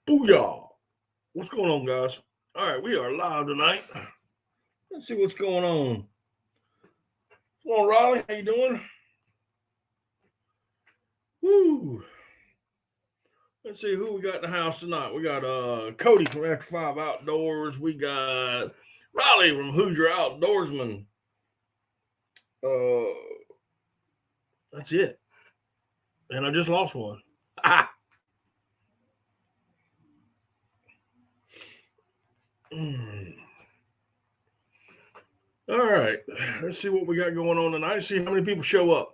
Booyah! What's going on, guys? All right, we are live tonight. Let's see what's going on. Come on, Riley. How you doing? Woo! Let's see who we got in the house tonight. We got Cody from After 5 Outdoors. We got Riley from Hoosier Outdoorsman. That's it. And I just lost one. All right, let's see what we got going on tonight. See how many people show up.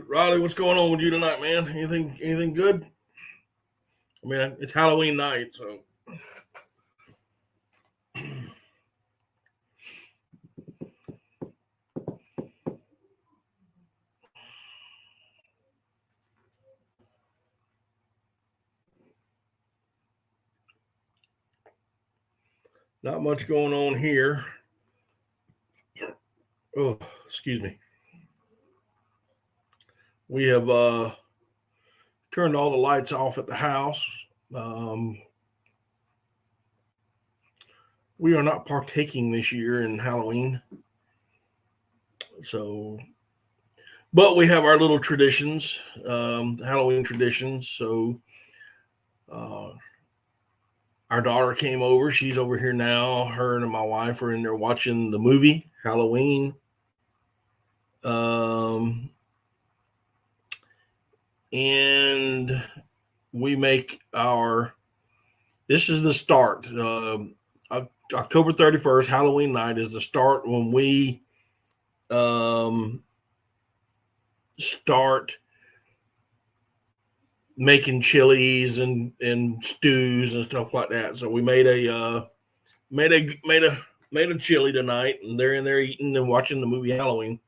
Riley, what's going on with you tonight, man? Anything good? I mean, it's Halloween night, so. Not much going on here. Oh, excuse me. We have turned all the lights off at the house. We are not partaking this year in Halloween. So, but we have our little traditions, Halloween traditions. So, our daughter came over. She's over here now. Her and my wife are in there watching the movie Halloween. And we make this is the start. October 31st, Halloween night, is the start when we start making chilies and stews and stuff like that. So we made a chili tonight, and they're in there eating and watching the movie Halloween.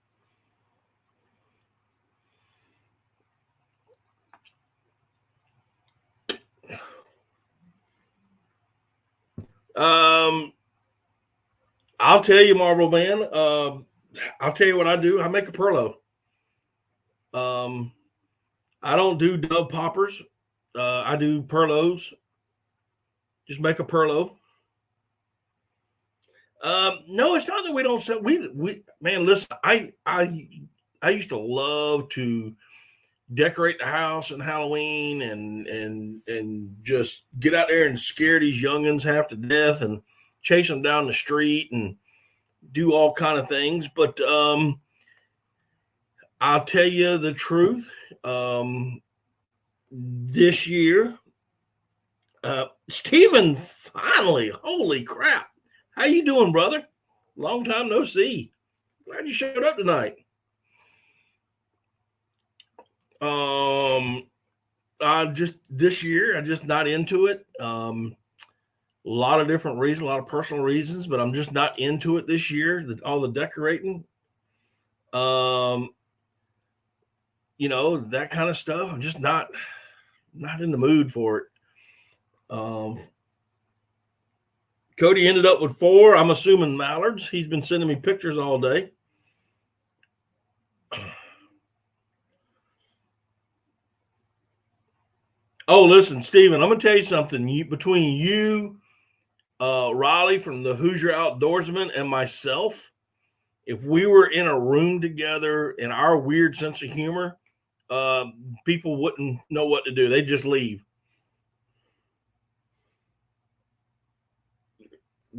I'll tell you, Marble Man. I'll tell you what I do. I make a Perlo. I don't do dove poppers. I do Perlos. Just make a Perlo. No, it's not that we don't sell. We man, listen. I used to love to decorate the house on Halloween and just get out there and scare these youngins half to death and chase them down the street and do all kind of things. But I'll tell you the truth. This year, Stephen, finally, holy crap. How you doing, brother? Long time no see. Glad you showed up tonight. This year, I'm just not into it. A lot of different reasons, a lot of personal reasons, but I'm just not into it this year. All the decorating, that kind of stuff. I'm just not in the mood for it. Cody ended up with 4. I'm assuming mallards. He's been sending me pictures all day. Oh, listen, Steven, I'm going to tell you something. Between you, Riley from the Hoosier Outdoorsman, and myself, if we were in a room together in our weird sense of humor, people wouldn't know what to do. They'd just leave.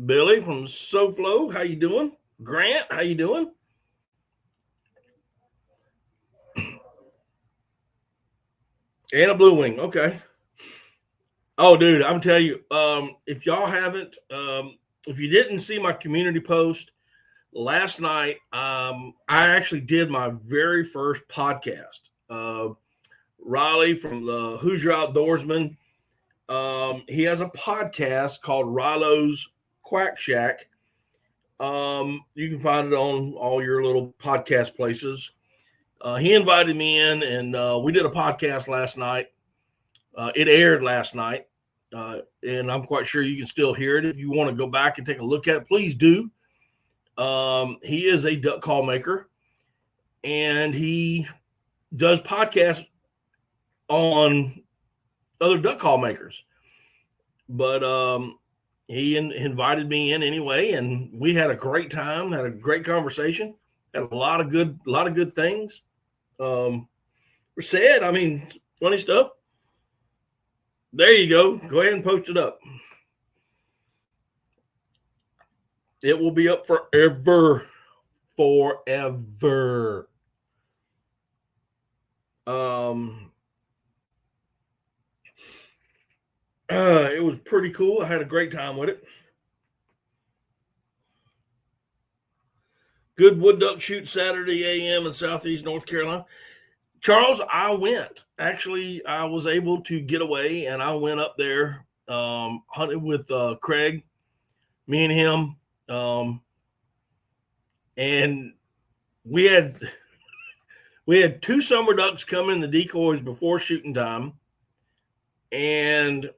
Billy from SoFlo, how you doing? Grant, how you doing? And a blue wing. Okay. Oh, dude, I'm telling you, if y'all haven't, if you didn't see my community post last night, I actually did my very first podcast. Riley from the Hoosier Outdoorsman, he has a podcast called Rilo's Quack Shack. You can find it on all your little podcast places. He invited me in, and we did a podcast last night. It aired last night, and I'm quite sure you can still hear it. If you want to go back and take a look at it, please do. He is a duck call maker, and he does podcasts on other duck call makers. But he invited me in anyway, and we had a great time, had a great conversation, had a lot of good things were said. I mean, funny stuff. There you go. Go ahead and post it up. It will be up forever. Forever. It was pretty cool. I had a great time with it. Good wood duck shoot Saturday a.m. in Southeast North Carolina. Charles, I went. Actually, I was able to get away, and I went up there, hunted with Craig, me and him, and we had two summer ducks come in the decoys before shooting time, and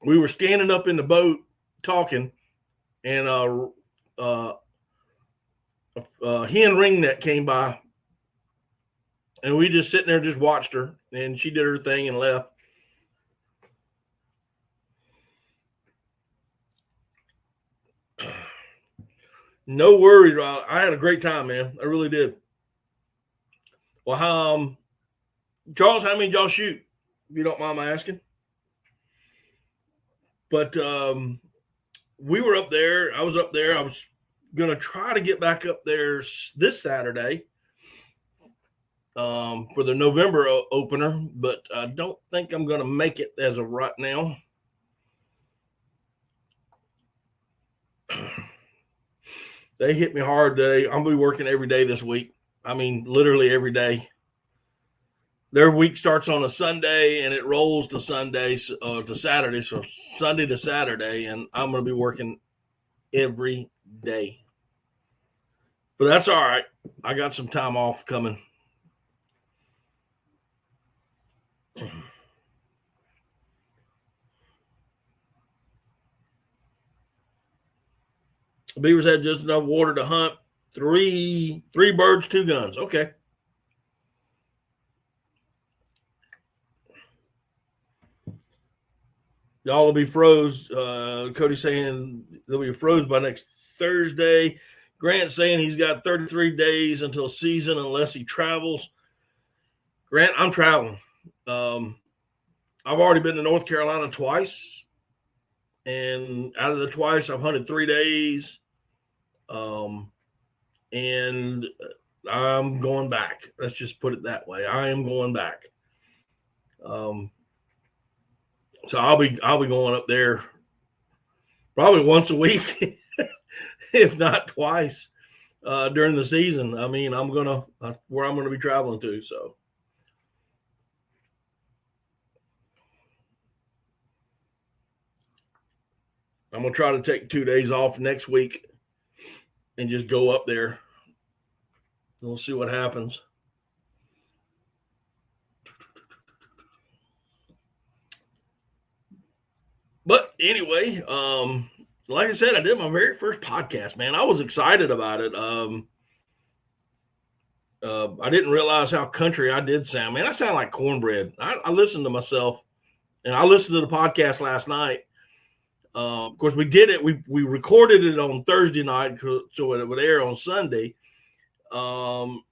we were standing up in the boat talking, and a hen ringnet came by, and we just sitting there, just watched her, and she did her thing and left. No worries, Riley. I had a great time, man. I really did. Well, Charles, how many did y'all shoot? If you don't mind my asking. But we were up there. I was up there. I was going to try to get back up there this Saturday for the November opener, but I don't think I'm going to make it as of right now. They hit me hard today. I'm going to be working every day this week. I mean, literally every day. Their week starts on a Sunday and it rolls to Sunday to Saturday. So Sunday to Saturday, and I'm going to be working every day. But that's all right. I got some time off coming. The beavers had just enough water to hunt three birds, 2 guns. Okay. Y'all will be froze. Cody's saying they'll be froze by next Thursday. Grant's saying he's got 33 days until season unless he travels. Grant, I'm traveling. I've already been to North Carolina twice, and out of the twice, I've hunted 3 days. And I'm going back. Let's just put it that way. I am going back. So I'll be going up there probably once a week, if not twice, during the season. I mean, where I'm gonna be traveling to. So I'm gonna try to take 2 days off next week and just go up there. We'll see what happens. But anyway, like I said, I did my very first podcast, man. I was excited about it. I didn't realize how country I did sound. Man, I sound like cornbread. I listened to myself, and I listened to the podcast last night. Of course, we did it. We recorded it on Thursday night, so it would air on Sunday. And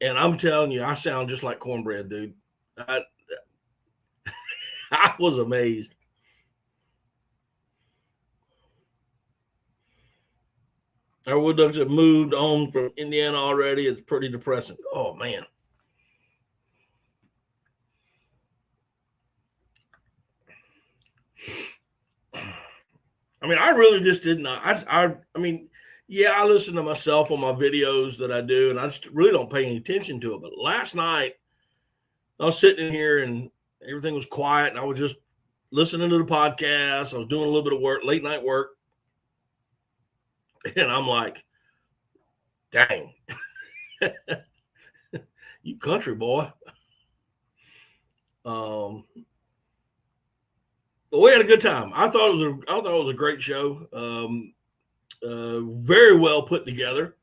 I'm telling you, I sound just like cornbread, dude. I was amazed. Our wood ducks have moved on from Indiana already. It's pretty depressing. Oh, man. I mean, I really just didn't. I mean, yeah, I listen to myself on my videos that I do, and I just really don't pay any attention to it. But last night, I was sitting in here and everything was quiet, and I was just listening to the podcast. I was doing a little bit of work, late night work, and I'm like, dang. You country boy. But we had a good time. I thought it was a great show. Very well put together.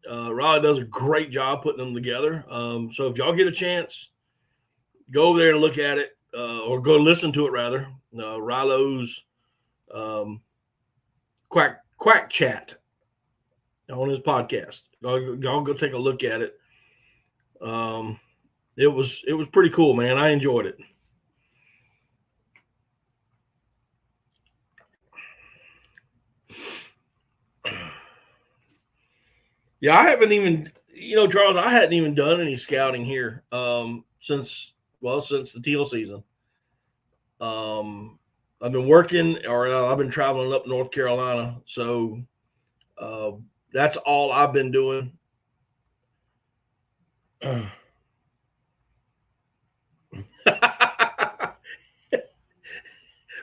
Riley does a great job putting them together. So if y'all get a chance, go over there and look at it, or go listen to it rather. Rilo's Quack Chat on his podcast. Y'all go take a look at it. It was pretty cool, man. I enjoyed it. Yeah, I haven't even, Charles, I hadn't even done any scouting here since the teal season. I've been working, or I've been traveling up North Carolina, so that's all I've been doing.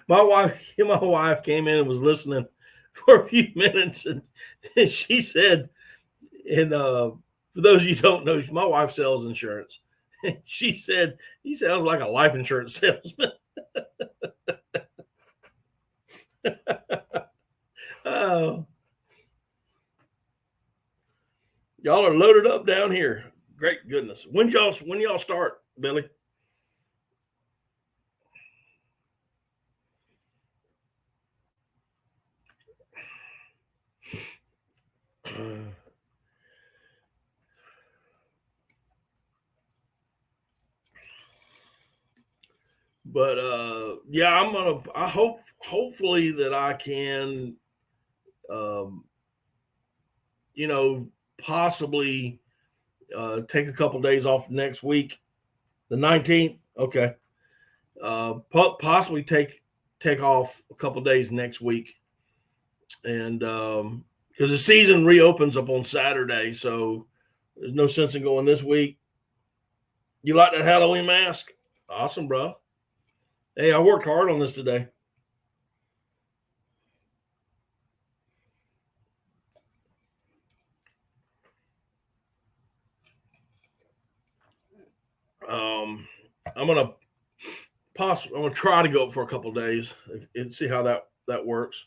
my wife came in and was listening for a few minutes, and she said, and for those of you who don't know, my wife sells insurance. She said, he sounds like a life insurance salesman. Oh, y'all are loaded up down here. Great goodness. When y'all start, Billy? But yeah, hopefully that I can possibly take a couple days off next week, the 19th. Okay. Possibly take off a couple days next week, and because the season reopens up on Saturday, so there's no sense in going this week. You like that Halloween mask? Awesome, bro. Hey, I worked hard on this today. I'm gonna try to go up for a couple days and see how that works.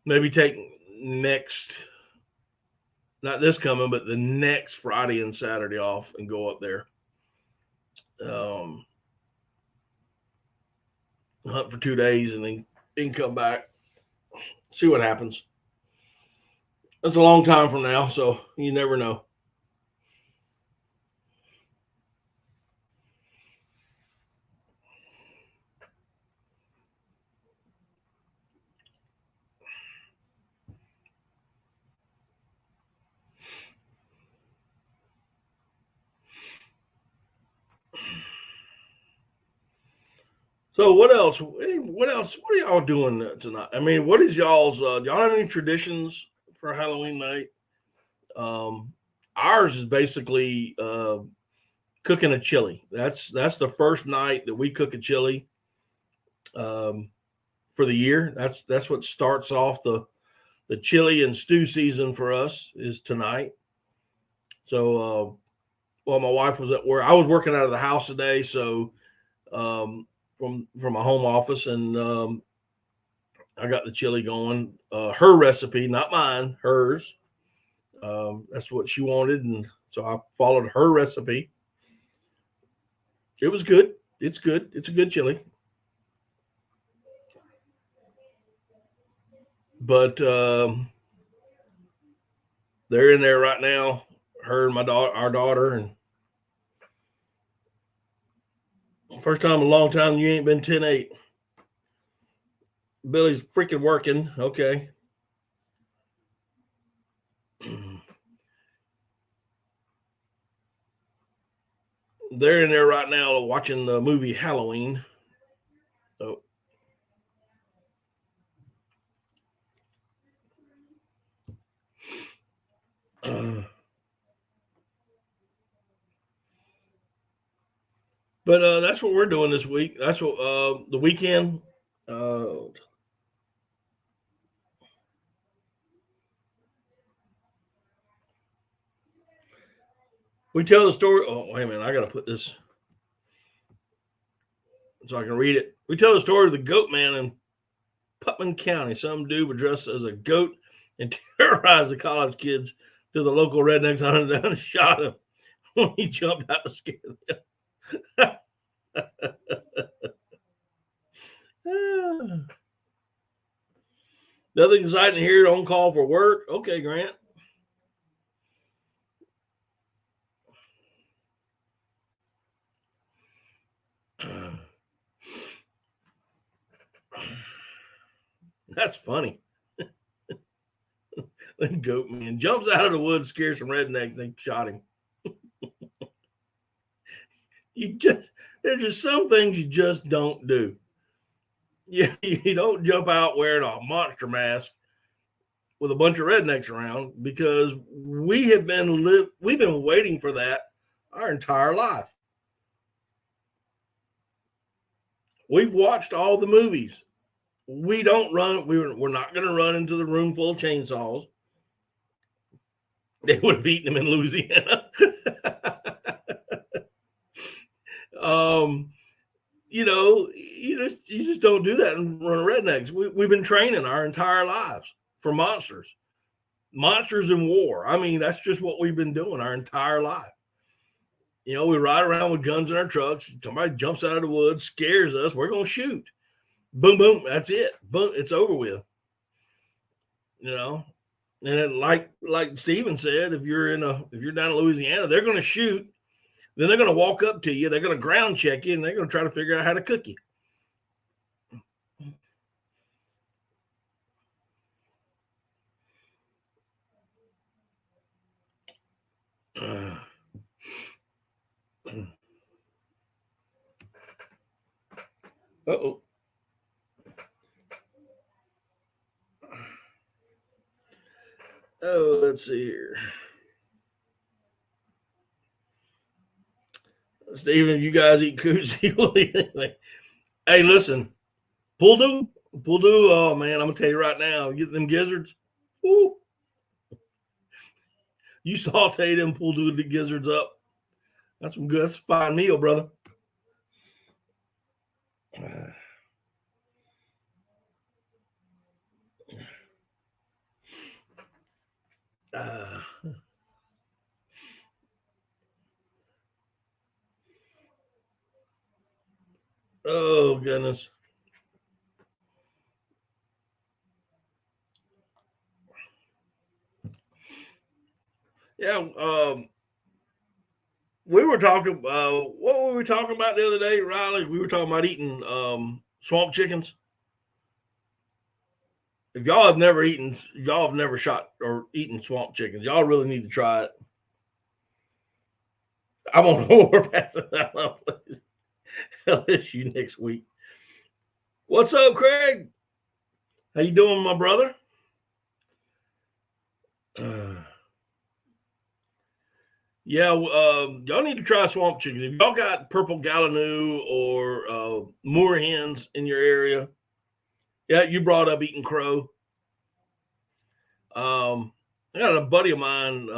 Maybe take not this coming, but the next Friday and Saturday off and go up there. Hunt for 2 days and then come back. See what happens. That's a long time from now, so you never know. So what else? What else? What are y'all doing tonight? I mean, what is y'all's? Y'all have any traditions for Halloween night? Ours is basically cooking a chili. That's the first night that we cook a chili for the year. That's what starts off the chili and stew season for us is tonight. So well, my wife was at work. I was working out of the house today, so from my home office, and I got the chili going. Her recipe, not mine, hers. That's what she wanted, and so I followed her recipe. It was good. It's good. It's a good chili. But they're in there right now. Her and our daughter, and first time in a long time you ain't been 10-8. Billy's freaking working. Okay. They're in there right now watching the movie Halloween. So but that's what we're doing this week. That's what the weekend. We tell the story. Oh, wait a minute. I got to put this so I can read it. We tell the story of the goat man in Putnam County. Some dude was dressed as a goat and terrorized the college kids till the local rednecks hunted down and shot him when he jumped out to scare them. Nothing exciting here. On call for work. Okay, Grant. That's funny. The goat man jumps out of the woods, scares some rednecks, they shot him. There's just some things you just don't do. You don't jump out wearing a monster mask with a bunch of rednecks around, because we've been waiting for that our entire life. We've watched all the movies. We don't run. We're not going to run into the room full of chainsaws. They would have eaten them in Louisiana. You just don't do that and run rednecks. We've been training our entire lives for monsters in war. I mean, that's just what we've been doing our entire life. We ride around with guns in our trucks. Somebody jumps out of the woods, scares us. We're going to shoot. Boom, boom. That's it. Boom. It's over with. And then, like Steven said, if you're down in Louisiana, they're going to shoot. Then they're going to walk up to you. They're going to ground check you, and they're going to try to figure out how to cook you. Uh-oh. Oh, let's see here. Steven, you guys eat koozie. Hey, listen. Pulldo? Oh, man, I'm going to tell you right now. Get them gizzards. Woo. You saute them pulldo gizzards up. That's some good. That's a fine meal, brother. Oh, goodness. Yeah. We were talking. What were we talking about the other day, Riley? We were talking about eating swamp chickens. If y'all have never shot or eaten swamp chickens, y'all really need to try it. I'm on more passing that LSU next week. What's up, Craig? How you doing, my brother? Yeah, y'all need to try swamp chickens. If y'all got purple Gallinoo or moor hens in your area, yeah, you brought up eating crow. I got a buddy of mine,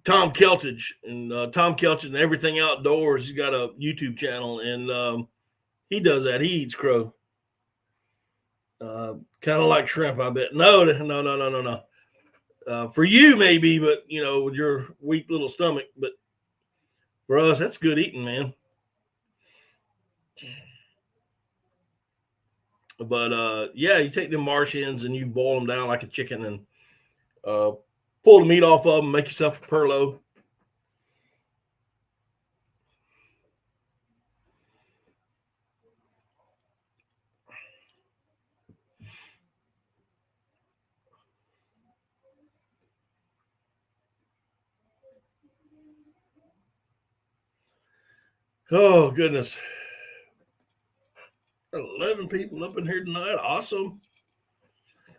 Tom Keltage, and Tom Keltage and Everything Outdoors. He's got a YouTube channel, and he does that. He eats crow, kind of like shrimp, I bet. No. For you, maybe, but with your weak little stomach. But for us, that's good eating, man. But yeah, you take them marsh hens and you boil them down like a chicken, and pull the meat off of them, make yourself a perlo. Oh, goodness. 11 people up in here tonight. Awesome.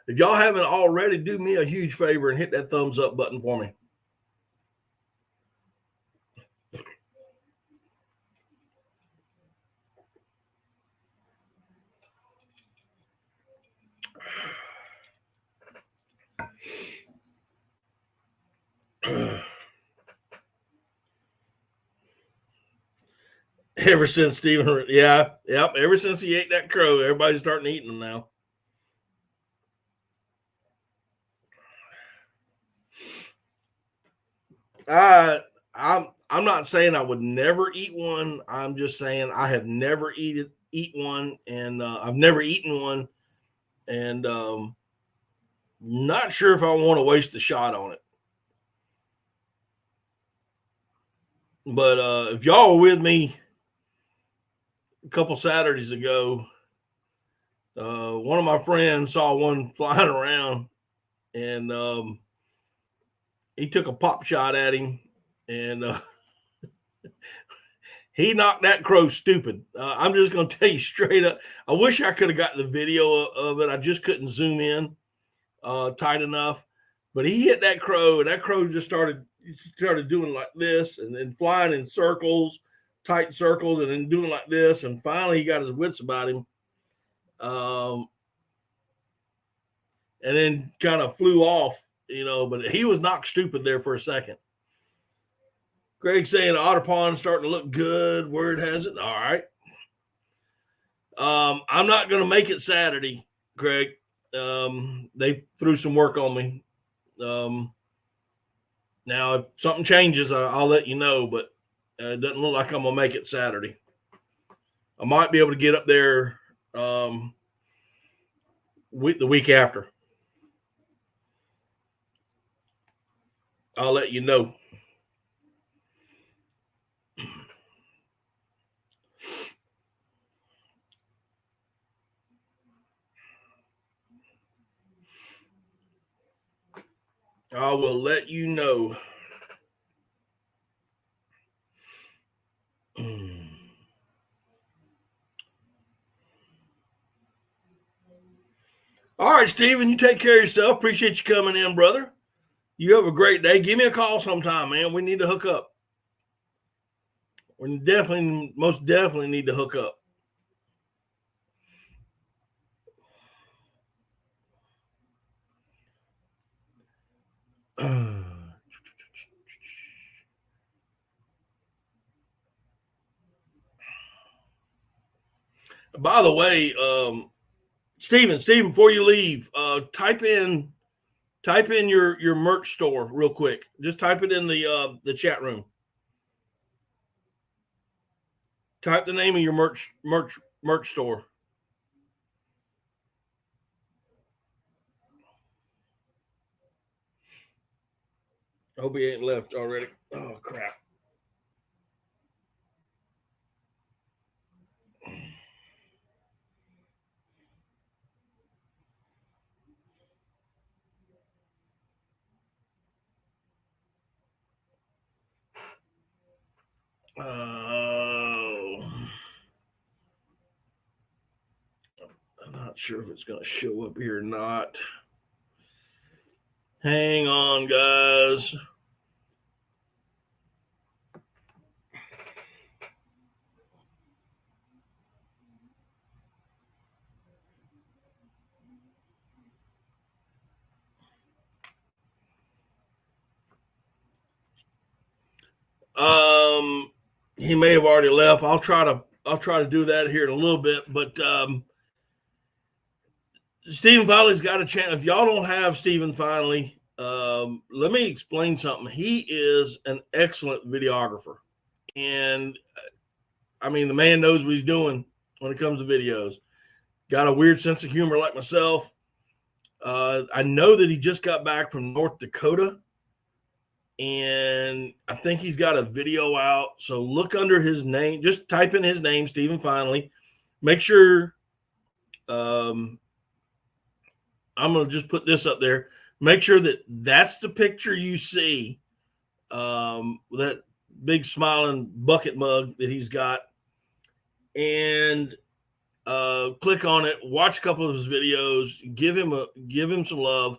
If y'all haven't already, do me a huge favor and hit that thumbs up button for me. Ever since Stephen, yeah, yep. Ever since he ate that crow, everybody's starting eating them now. I'm not saying I would never eat one. I'm just saying I have never eat one, and I've never eaten one, and not sure if I want to waste the shot on it. But if y'all were with me a couple Saturdays ago, one of my friends saw one flying around, and he took a pop shot at him, and he knocked that crow stupid. I'm just going to tell you straight up. I wish I could have got the video of it. I just couldn't zoom in tight enough. But he hit that crow, and that crow just started doing like this, and then flying in circles, tight circles, and then doing like this. And finally, he got his wits about him, and then kind of flew off. But he was knocked stupid there for a second. Greg saying Otter Pond starting to look good. Word has it. All right. I'm not going to make it Saturday, Greg. They threw some work on me. Now, if something changes, I'll let you know, but it doesn't look like I'm going to make it Saturday. I might be able to get up there the week after. I'll let you know. I will let you know. All right, Steven, you take care of yourself. Appreciate you coming in, brother. You have a great day. Give me a call sometime, man. We need to hook up. We most definitely need to hook up. By the way, Steven, before you leave, type in your merch store real quick. Just type it in the chat room. Type the name of your merch store. I hope he ain't left already. Oh crap. I'm not sure if it's going to show up here or not. Hang on, guys. He may have already left. I'll try to do that here in a little bit, but Stephen Finley's got a chance. If y'all don't have Stephen Finley, let me explain something. He is an excellent videographer, and I mean the man knows what he's doing when it comes to videos. Got a weird sense of humor like myself. I know that he just got back from North Dakota, and I think he's got a video out. So look under his name. Just type in his name, Stephen Finley. Make sure I'm going to just put this up there. Make sure that that's the picture you see, that big smiling bucket mug that he's got, and click on it. Watch a couple of his videos. Give him some love.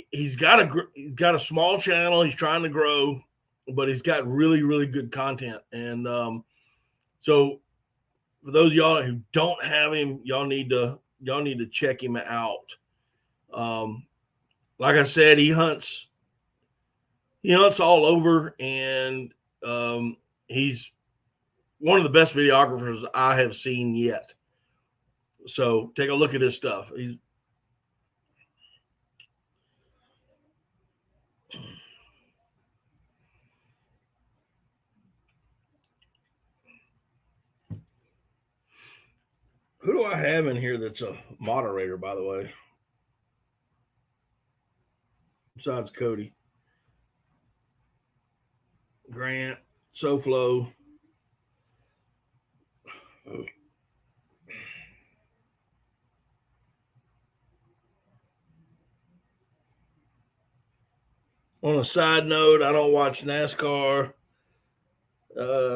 He's got a small channel. He's trying to grow, but he's got really, really good content. And so for those of y'all who don't have him, y'all need to check him out. Like I said, he hunts all over, and he's one of the best videographers I have seen yet. So take a look at his stuff. Who do I have in here that's a moderator, by the way? Besides Cody. Grant, SoFlo. On a side note, I don't watch NASCAR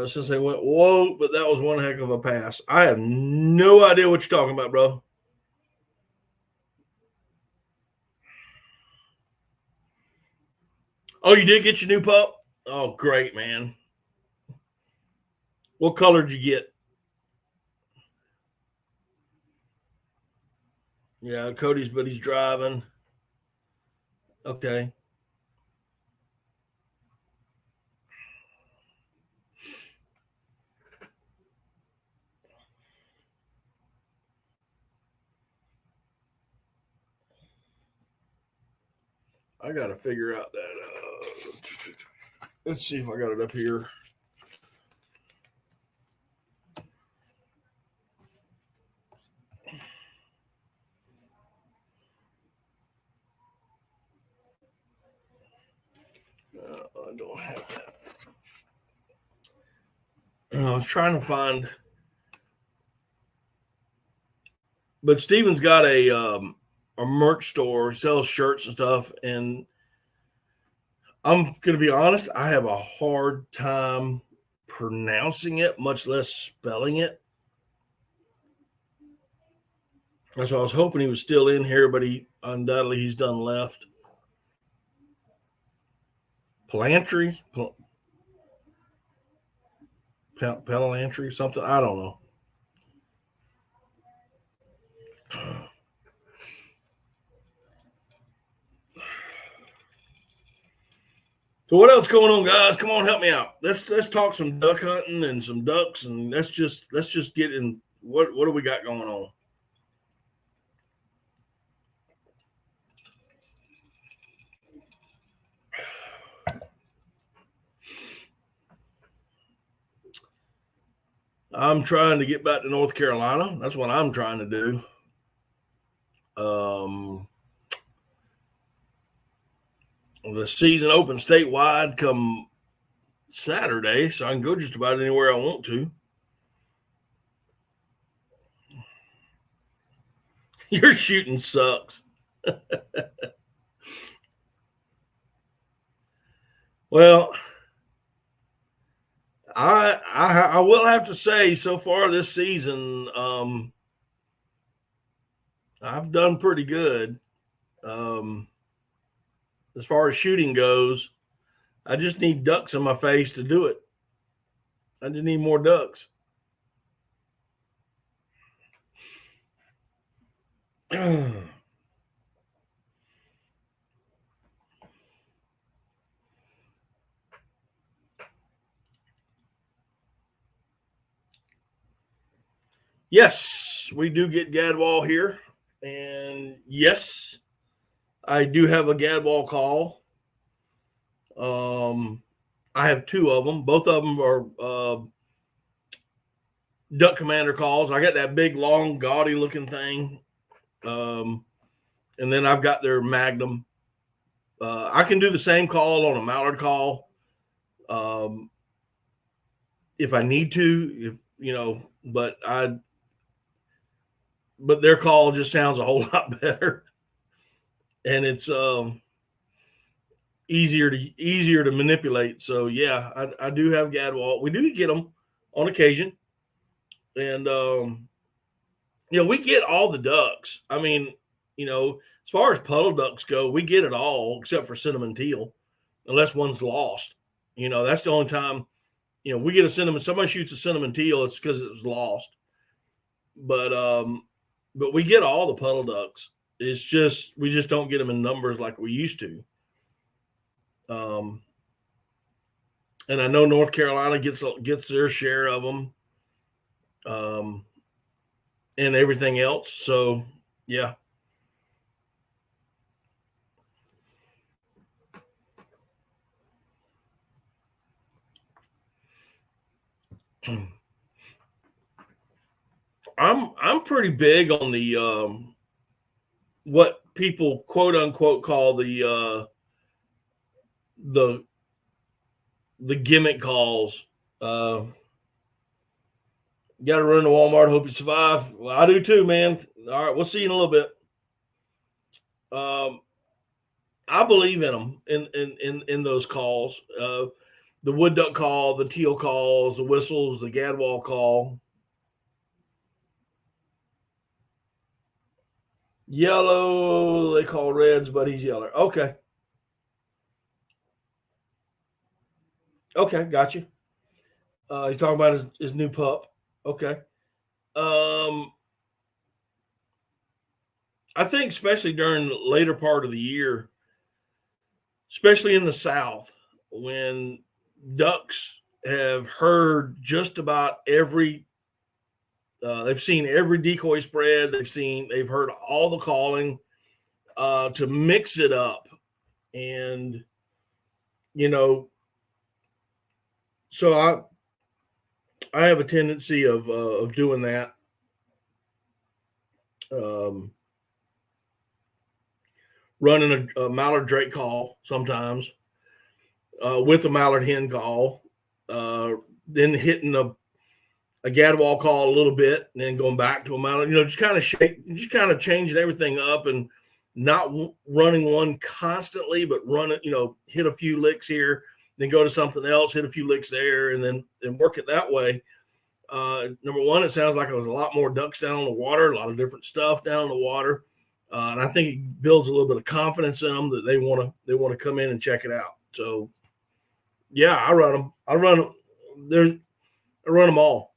since they went woke, but that was one heck of a pass. I have no idea what you're talking about, bro. Oh, you did get your new pup? Oh, great, man. What color did you get? Yeah, Cody's, but he's driving. Okay. I got to figure out that. Let's see if I got it up here. I don't have that. I was trying to find, but Steven's got a merch store, sells shirts and stuff, and I'm gonna be honest, I have a hard time pronouncing it, much less spelling it. That's why I was hoping he was still in here, but he undoubtedly he's done left. Palantry, Palantry, something, I don't know. So what else going on, guys? Come on, help me out. Let's talk some duck hunting and some ducks, and let's just get in. What do we got going on? I'm trying to get back to North Carolina. That's what I'm trying to do. The season opens statewide come Saturday, so I can go just about anywhere I want to. Your shooting sucks. Well, I will have to say, so far this season, I've done pretty good. As far as shooting goes, I just need ducks in my face to do it. I just need more ducks. Yes, we do get gadwall here. And yes, I do have a gadwall call. I have two of them. Both of them are duck commander calls. I got that big, long, gaudy looking thing. And then I've got their Magnum. I can do the same call on a mallard call. If I need to, but their call just sounds a whole lot better. And it's easier to manipulate. So yeah, I do have gadwall. We do get them on occasion, and we get all the ducks. I mean, as far as puddle ducks go, we get it all except for cinnamon teal, unless one's lost. That's the only time. We get a cinnamon. Somebody shoots a cinnamon teal, it's because it was lost. But we get all the puddle ducks. It's just we just don't get them in numbers like we used to. And I know North Carolina gets their share of them. and everything else. So, yeah. I'm pretty big on the what people quote unquote call the the gimmick calls. Uh, Got to run to Walmart. Hope you survive. Well, I do too, man. All right, we'll see you in a little bit. Um, I believe in them in those calls. The wood duck call, the teal calls, the whistles, the gadwall call. Yellow, they call reds, but he's yeller. Okay. Okay, got you. He's talking about his new pup. Okay. Um, I think especially during the later part of the year, especially in the South, when ducks have heard just about every, they've seen every decoy spread, they've heard all the calling, to mix it up, and you know, so I have a tendency of doing that. Um, Running a mallard drake call sometimes, with a mallard hen call, uh, then hitting a gadwall call a little bit, and then going back to a mallard. Just kind of changing everything up, and not running one constantly, but run it. Hit a few licks here, then go to something else, hit a few licks there, and work it that way. Number one, it sounds like there was a lot more ducks down on the water, a lot of different stuff down on the water, and I think it builds a little bit of confidence in them that they want to come in and check it out. So, yeah, I run them. I run them all.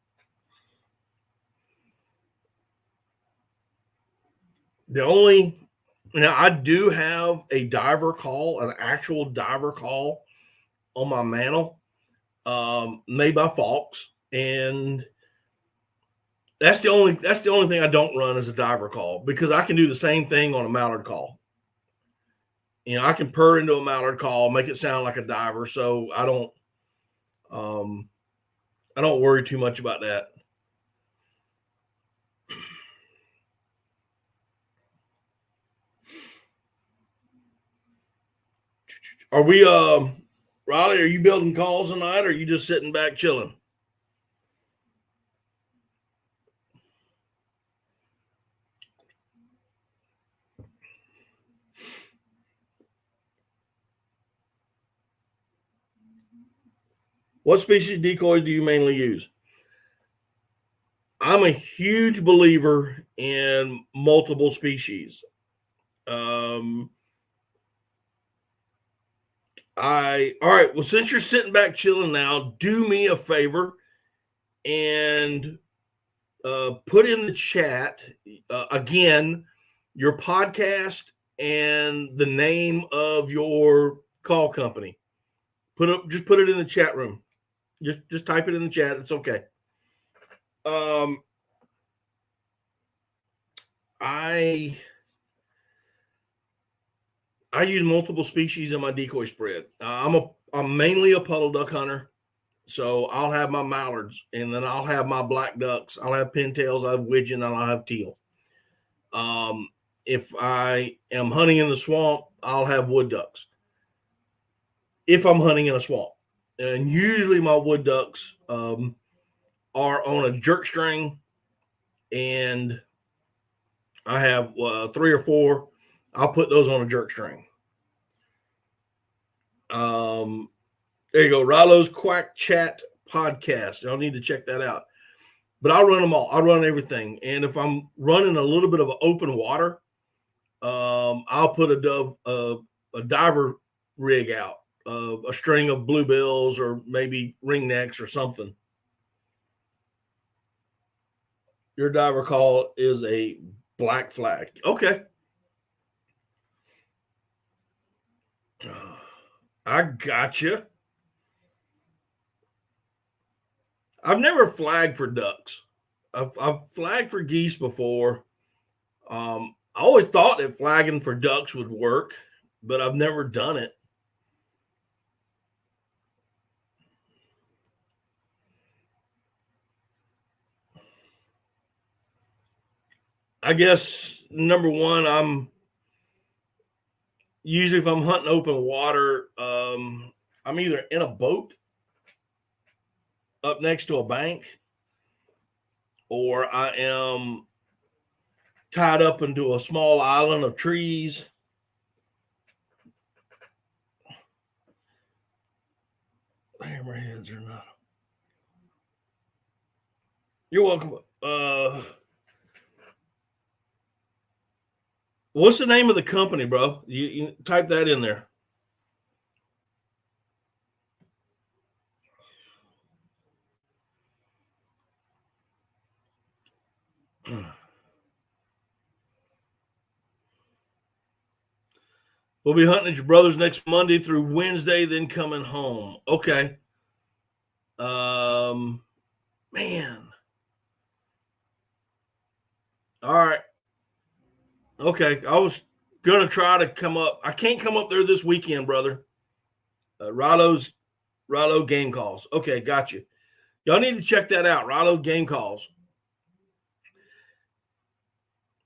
The only Now I do have a diver call, an actual diver call on my mantle, made by Falks, and that's the only thing I don't run as a diver call, because I can do the same thing on a mallard call. I can purr into a mallard call, make it sound like a diver, so um, I don't worry too much about that. Are we, Riley? Are you building calls tonight, or are you just sitting back chilling? What species decoys do you mainly use? I'm a huge believer in multiple species. Um, all right. Well, since you're sitting back chilling now, do me a favor and put in the chat, again, your podcast and the name of your call company. Just put it in the chat room. Just type it in the chat. It's okay. Um, I I use multiple species in my decoy spread. I'm mainly a puddle duck hunter, so I'll have my mallards, and then I'll have my black ducks. I'll have pintails, I have widgeon, and I'll have teal. If I am hunting in the swamp, I'll have wood ducks. If I'm hunting in a swamp, and usually my wood ducks, are on a jerk string, and I have 3 or 4. I'll put those on a jerk string. There you go. Rilo's Quack Chat podcast. Y'all need to check that out. But I'll run them all. I'll run everything. And if I'm running a little bit of open water, I'll put a diver rig out, a string of bluebills or maybe ringnecks or something. Your diver call is a black flag. Okay. I gotcha. I've never flagged for ducks. I've flagged for geese before. I always thought that flagging for ducks would work, but I've never done it. I guess number one, I'm usually if I'm hunting open water, I'm either in a boat up next to a bank, or I am tied up into a small island of trees. Hammerheads or not. You're welcome. What's the name of the company, bro? You type that in there. We'll be hunting at your brother's next Monday through Wednesday, then coming home. Okay. Man. All right. Okay. I was gonna try to come up. I can't come up there this weekend, brother. Rollo Game Calls. Okay, got you. Y'all need to check that out. Rollo Game Calls.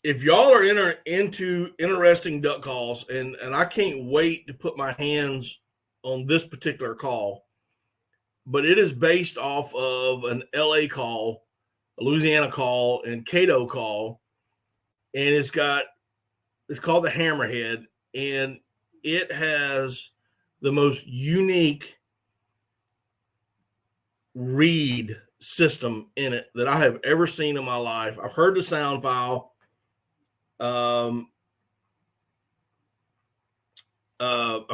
If y'all are into interesting duck calls, and I can't wait to put my hands on this particular call, but it is based off of an LA call, a Louisiana call, and Cato call, and it's called the Hammerhead, and it has the most unique read system in it that I have ever seen in my life. I've heard the sound file. I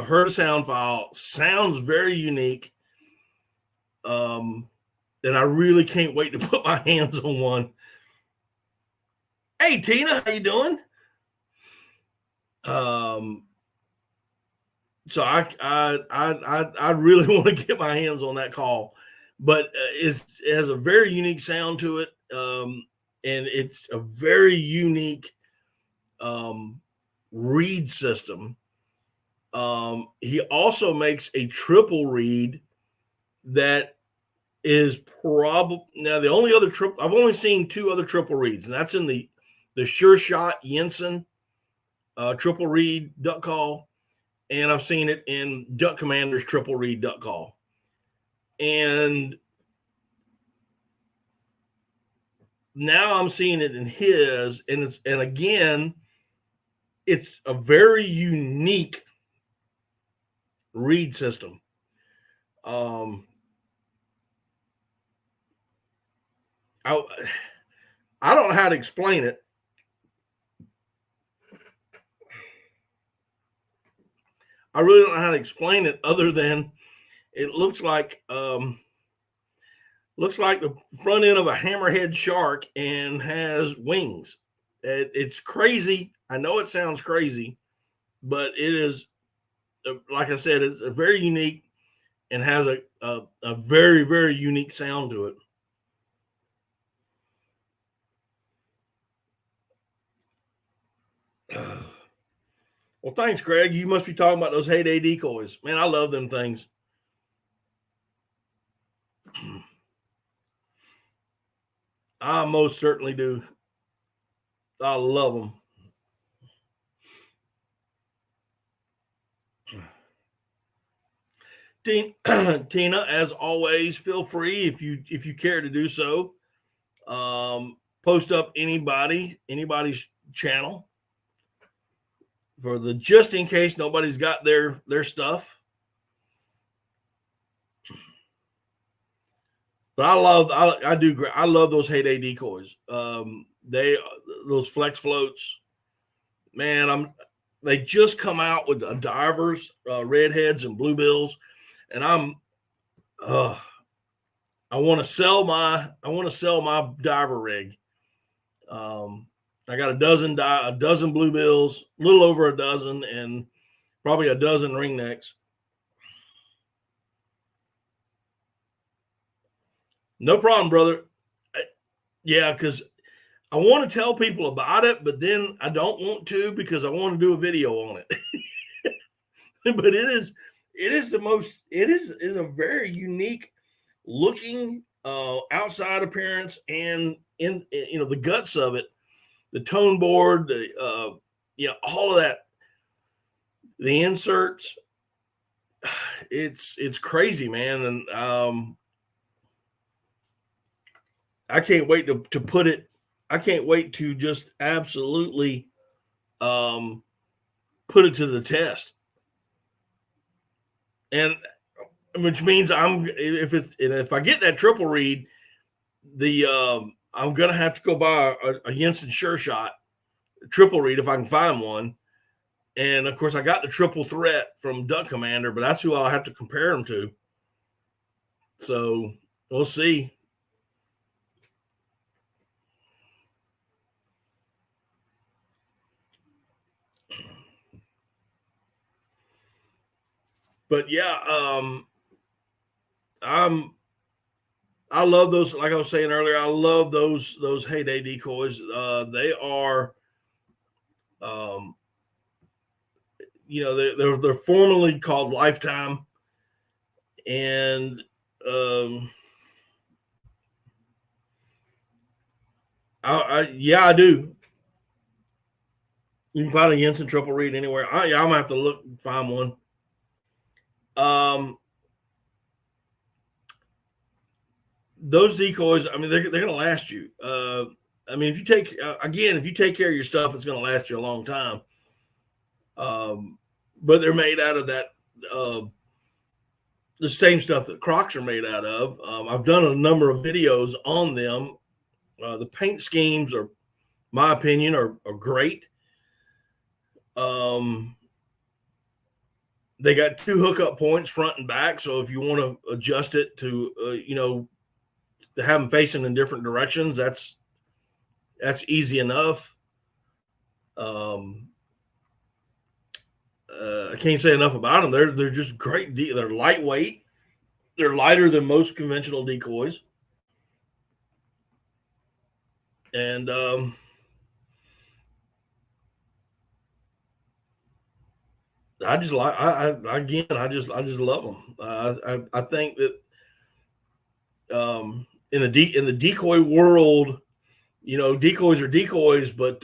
heard a sound file. Sounds very unique. And I really can't wait to put my hands on one. Hey Tina, how you doing? So I really want to get my hands on that call, but it has a very unique sound to it, and it's a very unique read system. He also makes a triple read that is probably now the only other triple. I've only seen two other triple reads, and that's in the Sure Shot Jensen triple read duck call, and I've seen it in Duck Commander's triple read duck call. And now I'm seeing it in his, and again, it's a very unique read system. I don't know how to explain it. I really don't know how to explain it other than it looks like the front end of a hammerhead shark and has wings. It's crazy. I know it sounds crazy, but it is, like I said, it's a very unique and has a very, very unique sound to it. Well, thanks, Greg. You must be talking about those heyday decoys. Man, I love them things. I most certainly do. I love them. Tina, as always, feel free if you care to do so. Post up anybody's channel for the just in case nobody's got their stuff. But I love those heyday decoys. Those flex floats, man. They just come out with divers, redheads and bluebills, and I want to sell my diver rig. I got a dozen bluebills, a little over a dozen, and probably a dozen ringnecks. No problem, brother. Yeah, because I want to tell people about it, but then I don't want to because I want to do a video on it. But it is a very unique looking outside appearance, and the guts of it, the tone board, the all of that, the inserts. It's crazy, man, and I can't wait to put it. I can't wait to just absolutely um, put it to the test, and which means if I get that triple read, I'm gonna have to go buy a Jensen Sure Shot triple read if I can find one. And of course, I got the triple threat from Duck Commander, but that's who I'll have to compare them to. So we'll see. But yeah, I'm I love those. Like I was saying earlier, I love those heyday decoys. They are, um, they're formally called Lifetime, and um, yeah, I do. You can find a Jensen triple read anywhere. Yeah, I'm gonna have to look and find one. Those decoys, I mean, they're gonna last you. I mean, if you take care of your stuff, it's gonna last you a long time. But they're made out of that uh, the same stuff that Crocs are made out of. I've done a number of videos on them. The paint schemes are, my opinion, are great. Um, they got two hookup points, front and back. So if you want to adjust it to, to have them facing in different directions, that's easy enough. Um, I can't say enough about them. They're just great. They're lightweight. They're lighter than most conventional decoys, and I just like I just love them. I think that in the decoy world, decoys are decoys, but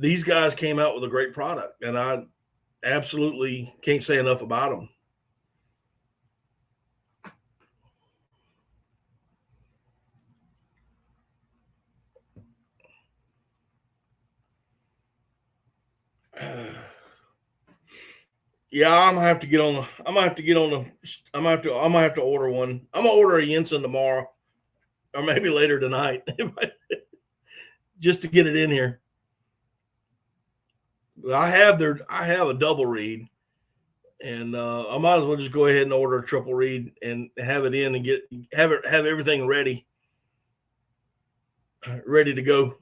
these guys came out with a great product, and I absolutely can't say enough about them. Yeah, I'm gonna have to get on the. I'm gonna have to get on the. I'm gonna have to order one. I'm gonna order a Jensen tomorrow, or maybe later tonight, just to get it in here. But I have a double read, and I might as well just go ahead and order a triple read and have it in and have everything ready to go.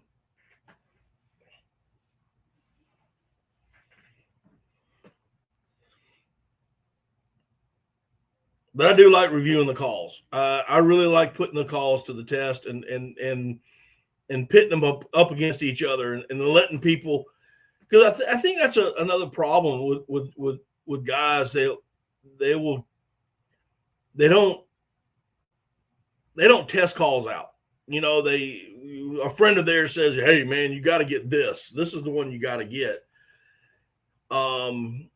But I do like reviewing the calls. I really like putting the calls to the test and pitting them up against each other, and letting people, because I think that's another problem with guys. They will they don't they don't test calls out. A friend of theirs says, "Hey man, you got to get this. This is the one you got to get." Um,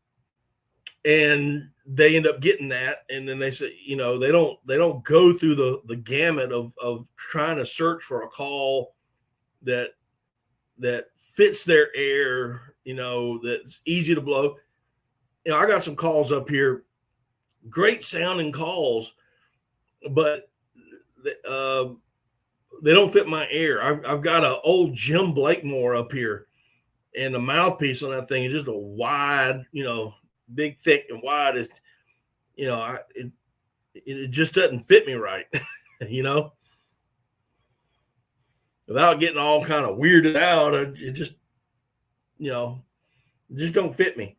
and they end up getting that, and then they say, they don't go through the gamut of trying to search for a call that fits their air, that's easy to blow. I got some calls up here, great sounding calls, but uh, they don't fit my air. I've got an old Jim Blakemore up here, and the mouthpiece on that thing is just a wide, big, thick, and wide. Is it just doesn't fit me right, you know. Without getting all kind of weirded out, it just just don't fit me.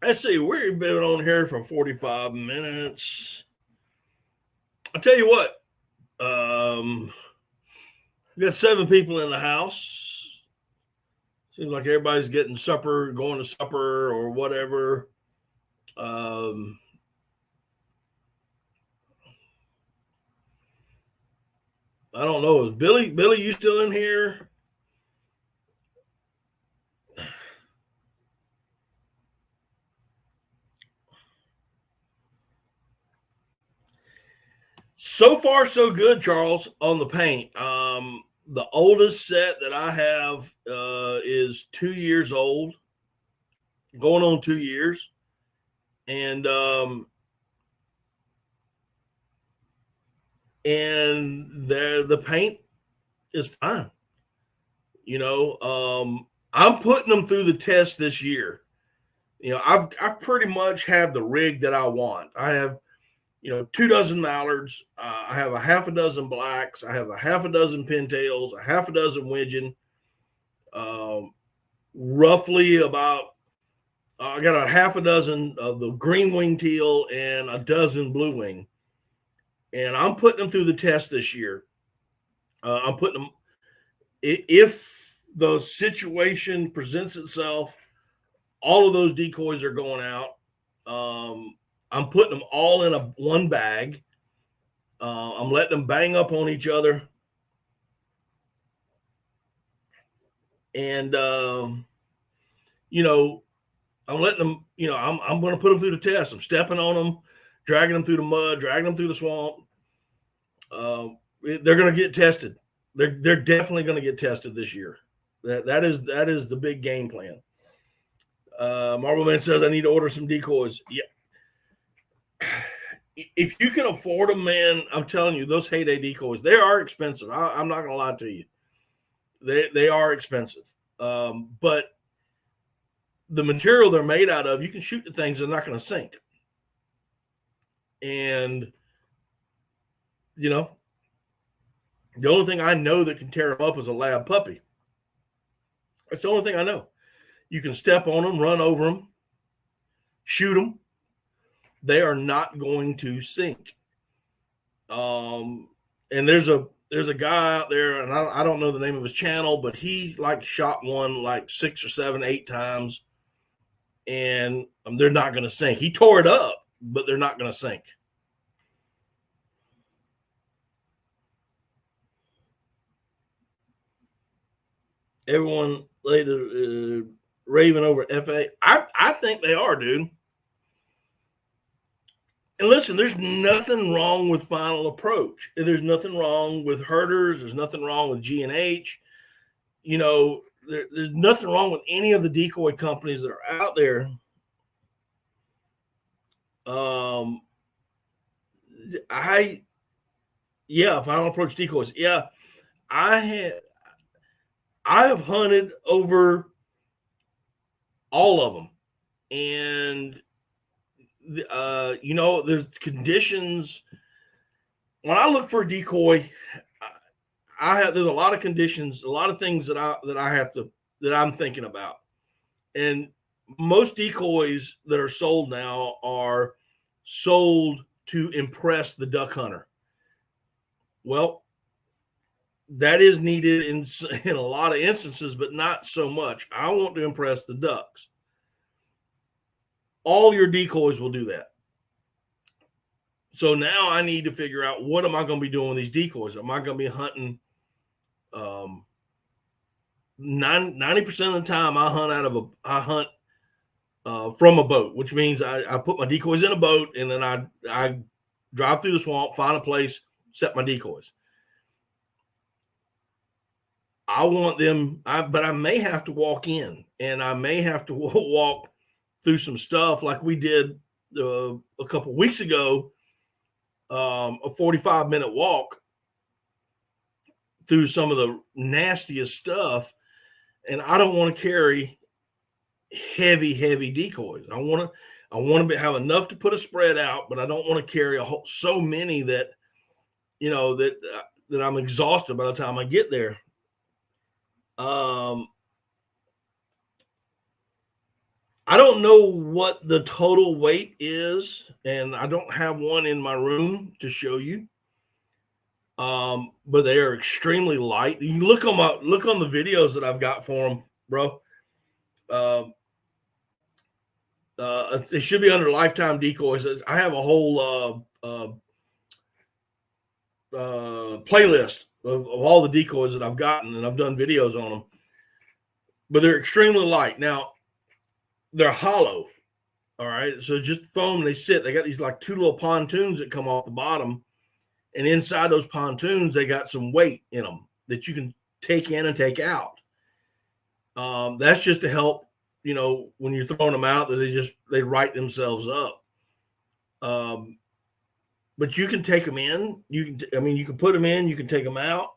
Let's see, we've been on here for 45 minutes. I'll tell you what, we got 7 people in the house. Seems like everybody's getting supper, going to supper or whatever. I don't know. Is Billy, you still in here? So far, so good, Charles, on the paint. The oldest set that I have is 2 years old, going on 2 years. And the paint is fine. I'm putting them through the test this year. I pretty much have the rig that I want. I have 2 dozen mallards. I have a half a dozen blacks. I have a half a dozen pintails, a half a dozen widgeon. Roughly about, I got a half a dozen of the green wing teal and a dozen blue wing. And I'm putting them through the test this year. I'm putting them, if the situation presents itself, all of those decoys are going out. I'm putting them all in one bag. I'm letting them bang up on each other. And, I'm letting them, I'm going to put them through the test. I'm stepping on them, dragging them through the mud, dragging them through the swamp. They're going to get tested. They're definitely going to get tested this year. That is the big game plan. Marble Man says I need to order some decoys. Yeah. If you can afford them, man, I'm telling you, those heyday decoys, they are expensive. I'm not going to lie to you. They are expensive. But the material they're made out of, you can shoot the things, they're not going to sink. And, the only thing I know that can tear them up is a lab puppy. That's the only thing I know. You can step on them, run over them, shoot them. They are not going to sink. And there's a guy out there, and I don't know the name of his channel, but he shot one 6 or 7, 8 times, and they're not going to sink. He tore it up, but they're not going to sink. Everyone later raving over FA. I think they are, dude. And listen, there's nothing wrong with Final Approach. There's nothing wrong with Herders. There's nothing wrong with G&H. There's nothing wrong with any of the decoy companies that are out there. Final Approach decoys. Yeah, I have hunted over all of them, and there's conditions. When I look for a decoy, there's a lot of conditions, a lot of things that I'm thinking about. And most decoys that are sold now are sold to impress the duck hunter. Well, that is needed in a lot of instances, but not so much. I want to impress the ducks. All your decoys will do that. So now I need to figure out, what am I going to be doing with these decoys? Am I going to be hunting? 90% of the time I hunt from a boat, which means I put my decoys in a boat, and then I drive through the swamp, find a place, set my decoys. I want them, but I may have to walk in, and I may have to walk through some stuff like we did a couple weeks ago, a 45-minute walk through some of the nastiest stuff. And I don't want to carry heavy decoys. I want to have enough to put a spread out, but I don't want to carry so many that, that I'm exhausted by the time I get there. I don't know what the total weight is, and I don't have one in my room to show you. But they are extremely light. You look on the videos that I've got for them, bro. It should be under Lifetime Decoys. I have a whole playlist of all the decoys that I've gotten, and I've done videos on them. But they're extremely light. Now, they're hollow. All right. So just foam, they sit. They got these like two little pontoons that come off the bottom. And inside those pontoons, they got some weight in them that you can take in and take out. That's just to help, when you're throwing them out, that they right themselves up. But you can take them in. You can put them in. You can take them out.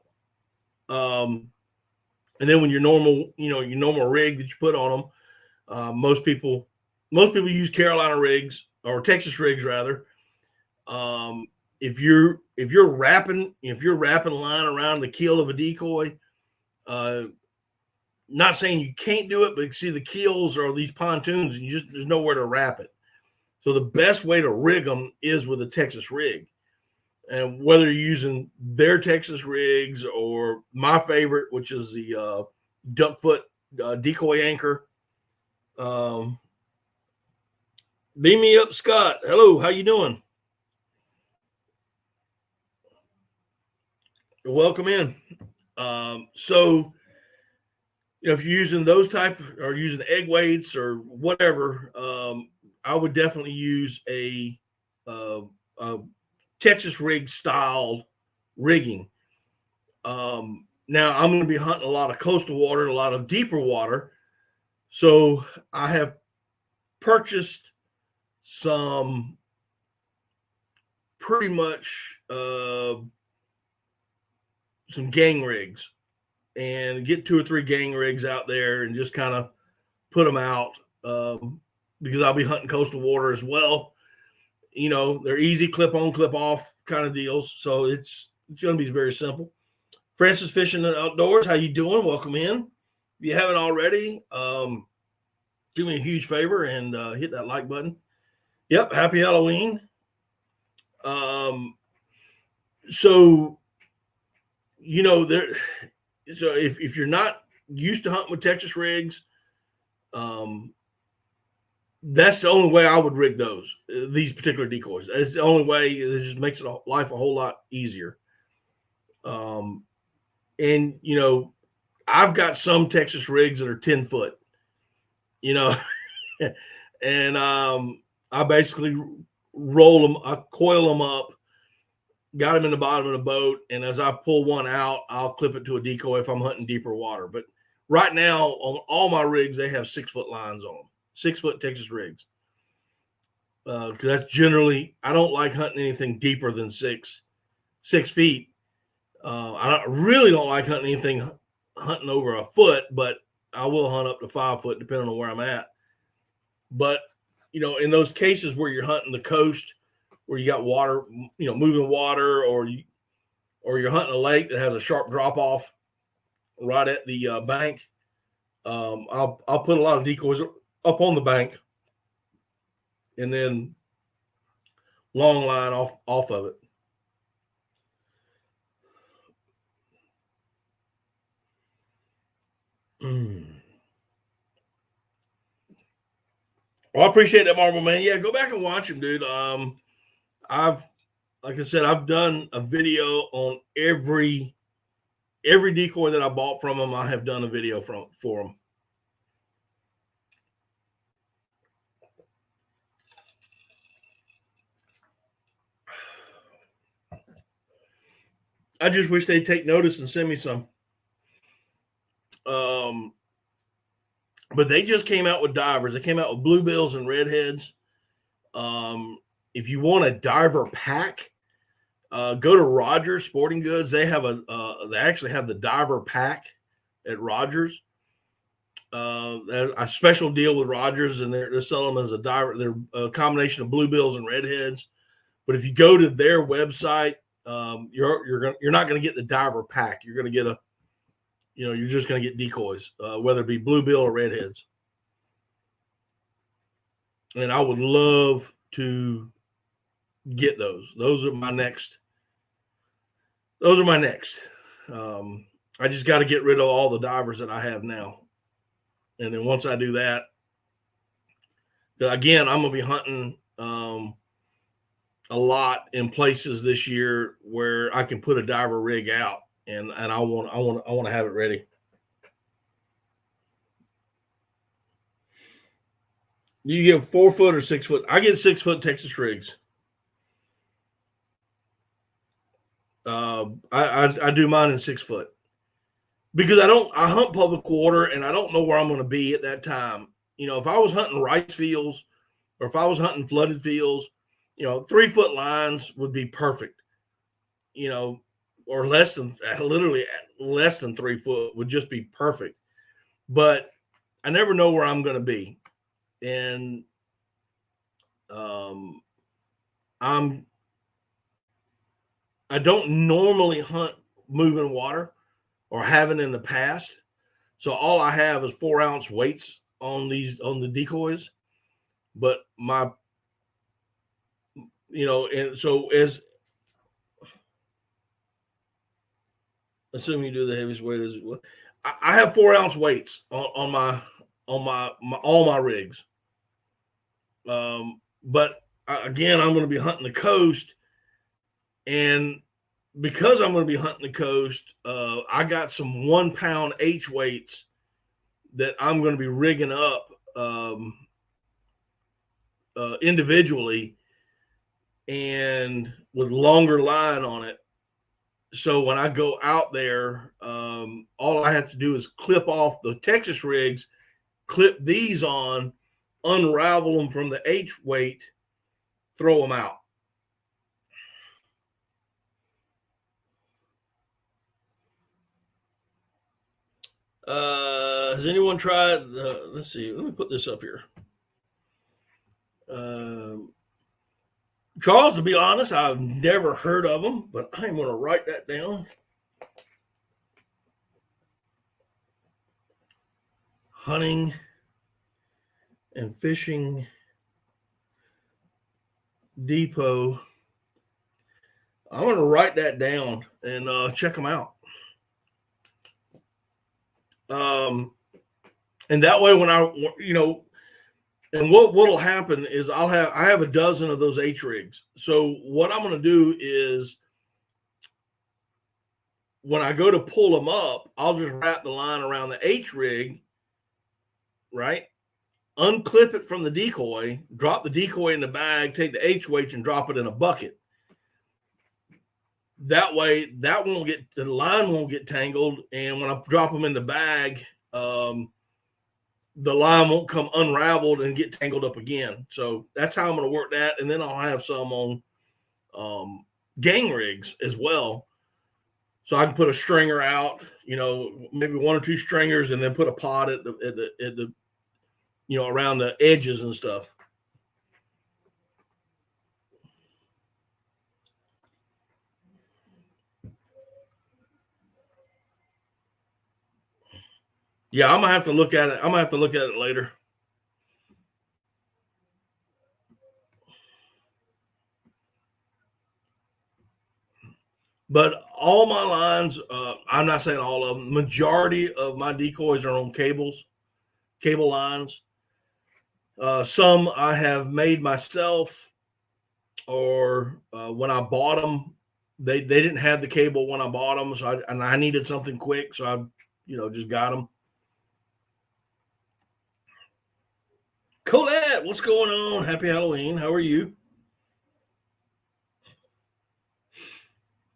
And then when your normal rig that you put on them, most people use Carolina rigs or Texas rigs rather. If you're wrapping line around the keel of a decoy, not saying you can't do it, but see the keels are these pontoons, and there's nowhere to wrap it. So the best way to rig them is with a Texas rig. And whether you're using their Texas rigs or my favorite, which is the duckfoot decoy anchor. Beam me up, Scott. Hello, how you doing? Welcome in. So, if you're using those type or using egg weights or whatever, I would definitely use a Texas rig styled rigging. Now I'm going to be hunting a lot of coastal water, a lot of deeper water. So I have purchased some pretty much some gang rigs, and get 2 or 3 gang rigs out there and just kind of put them out because I'll be hunting coastal water as well. They're easy clip on, clip off kind of deals. So it's going to be very simple. Francis Fishing and Outdoors, how you doing? Welcome in. If you haven't already, do me a huge favor and hit that like button. Yep, happy Halloween. So if you're not used to hunting with Texas rigs, that's the only way I would rig these particular decoys. It's the only way. It just makes life a whole lot easier. And I've got some Texas rigs that are 10 foot, and I basically roll them, I coil them up, got them in the bottom of the boat, and as I pull one out, I'll clip it to a decoy if I'm hunting deeper water. But right now, on all my rigs, they have 6 foot lines on them, 6 foot Texas rigs. Because that's generally, I don't like hunting anything deeper than 6 feet. I really don't like hunting over a foot, but I will hunt up to 5 foot depending on where I'm at. But in those cases where you're hunting the coast, where you got water, moving water, or you're hunting a lake that has a sharp drop off right at the bank, I'll put a lot of decoys up on the bank and then long line off of it. Well, I appreciate that, Marble Man. Yeah, go back and watch him, dude. Like I said, I've done a video on every decoy that I bought from him. I have done a video for him. I just wish they'd take notice and send me some. But they just came out with divers. They came out with bluebills and redheads. If you want a diver pack, go to Rogers Sporting Goods. They have they actually have the diver pack at Rogers. A special deal with Rogers, and they're selling them as a diver. They're a combination of bluebills and redheads. But if you go to their website, you're not going to get the diver pack. You're going to get you're just going to get decoys, whether it be bluebill or redheads. and I would love to get those. Those are my next. Those are my next. Um, I just got to get rid of all the divers that I have now, and then once I do that, again, I'm gonna be hunting a lot in places this year where I can put a diver rig out, and I want to have it ready. Do you get 4 foot or 6 foot? I get 6 foot Texas rigs. I do mine in 6 foot because I hunt public water and I don't know where I'm going to be at that time. If I was hunting rice fields or if I was hunting flooded fields, 3 foot lines would be perfect. Or literally less than 3 foot would just be perfect. But I never know where I'm going to be, and I don't normally hunt moving water or haven't in the past. So all I have is 4-ounce weights on the decoys. But and so assuming you do the heaviest weight as well, I have 4-ounce weights on my all my rigs. But again, I'm going to be hunting the coast, and because I'm going to be hunting the coast, I got some 1 pound H weights that I'm going to be rigging up individually and with longer line on it. So when I go out there, all I have to do is clip off the Texas rigs, clip these on, unravel them from the H weight, throw them out. Has anyone tried? Let's see. Let me put this up here. Charles, to be honest, I've never heard of them, but I'm going to write that down. Hunting and Fishing Depot. I'm going to write that down and check them out. And that way, when and what'll happen is I have a dozen of those H rigs. So what I'm going to do is when I go to pull them up, I'll just wrap the line around the H rig, right? Unclip it from the decoy, drop the decoy in the bag, take the H weights and drop it in a bucket. That way, the line won't get tangled, and when I drop them in the bag, the line won't come unraveled and get tangled up again. So that's how I'm going to work that. And then I'll have some on gang rigs as well. So I can put a stringer out, maybe 1 or 2 stringers, and then put a pot at the around the edges and stuff. Yeah, I'm gonna have to look at it. I'm gonna have to look at it later. But all my lines, I'm not saying all of them, majority of my decoys are on cable lines. Some I have made myself, or when I bought them, they didn't have the cable when I bought them, so I needed something quick, so I just got them. Colette, what's going on? Happy Halloween. How are you?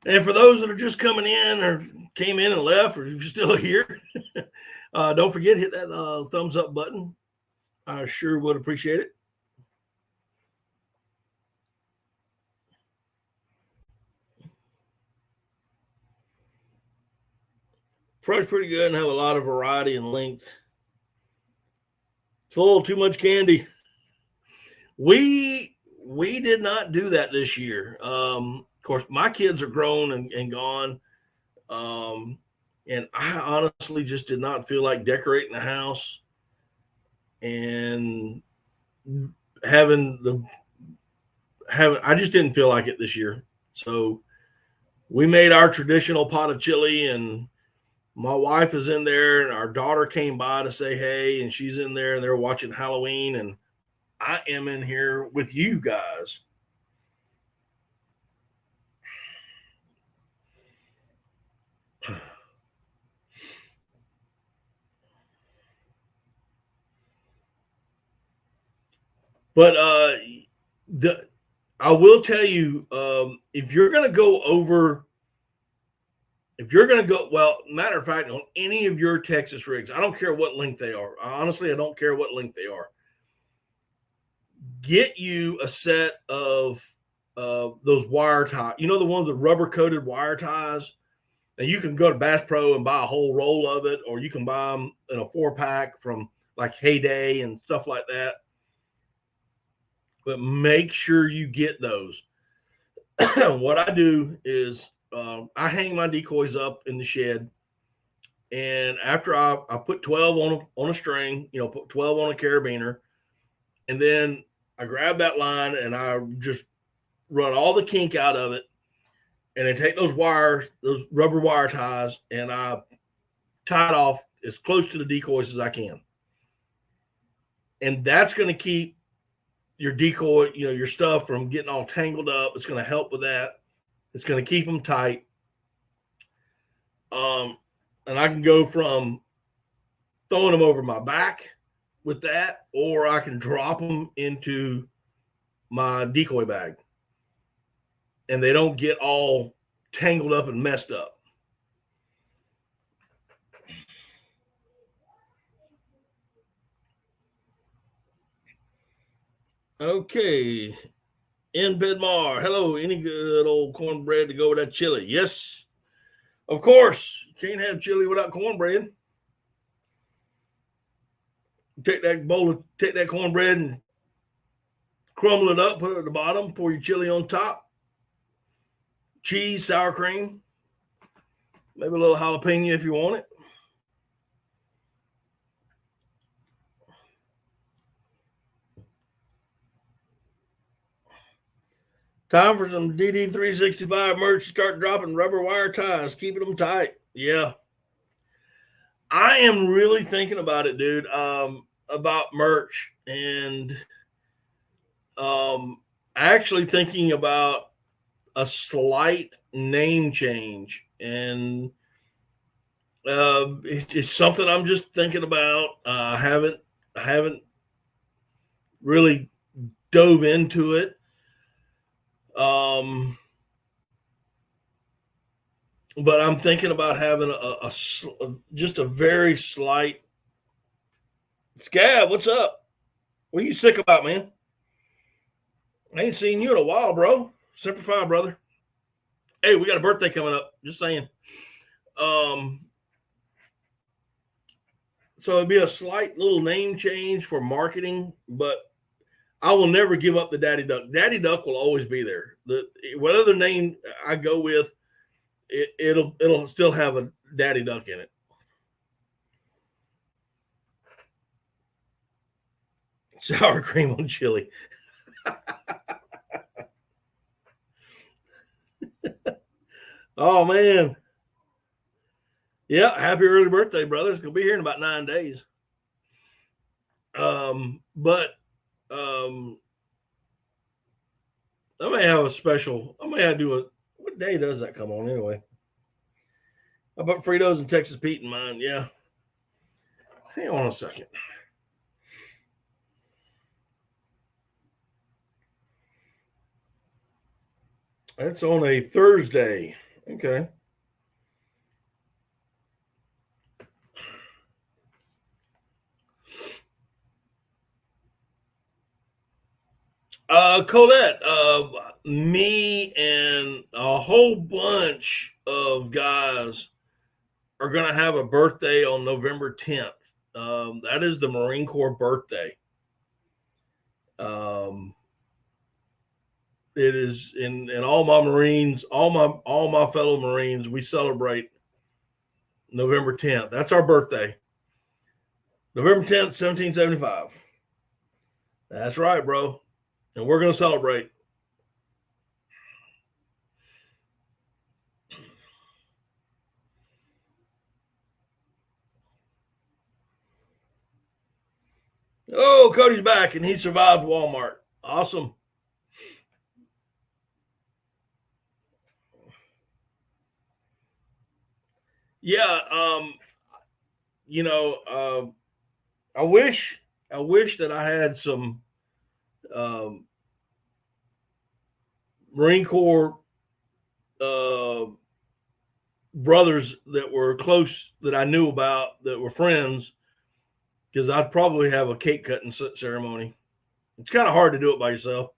And for those that are just coming in or came in and left, or you're still here, don't forget, hit that thumbs up button. I sure would appreciate it. Price pretty good and have a lot of variety and length. Full, too much candy. We did not do that this year. Of course, my kids are grown and gone. And I honestly just did not feel like decorating the house. And I just didn't feel like it this year. So we made our traditional pot of chili, and my wife is in there, and our daughter came by to say hey, and she's in there, and they're watching Halloween, and I am in here with you guys. But I will tell you, if you're going to go, well, matter of fact, on any of your Texas rigs, I don't care what length they are. Honestly, I don't care what length they are. Get you a set of those wire ties. You know, the ones with rubber coated wire ties. And you can go to Bass Pro and buy a whole roll of it, or you can buy them in a 4-pack from like Heyday and stuff like that. But make sure you get those. What I do is I hang my decoys up in the shed, and after I put 12 on a string, put 12 on a carabiner, and then I grab that line and I just run all the kink out of it, and then take those rubber wire ties, and I tie it off as close to the decoys as I can. And that's going to keep your decoy, your stuff from getting all tangled up. It's going to help with that. It's going to keep them tight. And I can go from throwing them over my back with that, or I can drop them into my decoy bag, and they don't get all tangled up and messed up. Okay. In Bedmar, hello. Any good old cornbread to go with that chili? Yes, of course. You can't have chili without cornbread. Take that cornbread and crumble it up, put it at the bottom, pour your chili on top. Cheese, sour cream, maybe a little jalapeno if you want it. Time for some DD365 merch. Start dropping rubber wire ties, keeping them tight. Yeah. I am really thinking about it, dude, about merch, and actually thinking about a slight name change. And it's something I'm just thinking about. I haven't really dove into it. But I'm thinking about having just a very slight. Scab, what's up? What are you sick about, man? I ain't seen you in a while, bro. Semper Fi, brother. Hey, we got a birthday coming up. Just saying. So it'd be a slight little name change for marketing, but I will never give up the Daddy Duck. Daddy Duck will always be there. Whatever name I go with, it'll still have a Daddy Duck in it. Sour cream on chili. Oh man. Yeah, happy early birthday, brother. It's gonna be here in about 9 days. But I may have a special. I may have to do a. What day does that come on anyway? I put Fritos and Texas Pete in mine. Yeah. Hang on a second. That's on a Thursday. Okay. Colette, me and a whole bunch of guys are going to have a birthday on November 10th. That is the Marine Corps birthday. It is in all my Marines, all my fellow Marines, we celebrate November 10th. That's our birthday. November 10th, 1775. That's right, bro. And we're going to celebrate. Oh, Cody's back and he survived Walmart. Awesome. Yeah. You know, I wish that I had some um, Marine Corps uh, brothers that were close that I knew about that were friends, because I'd probably have a cake cutting ceremony. It's kind of hard to do it by yourself.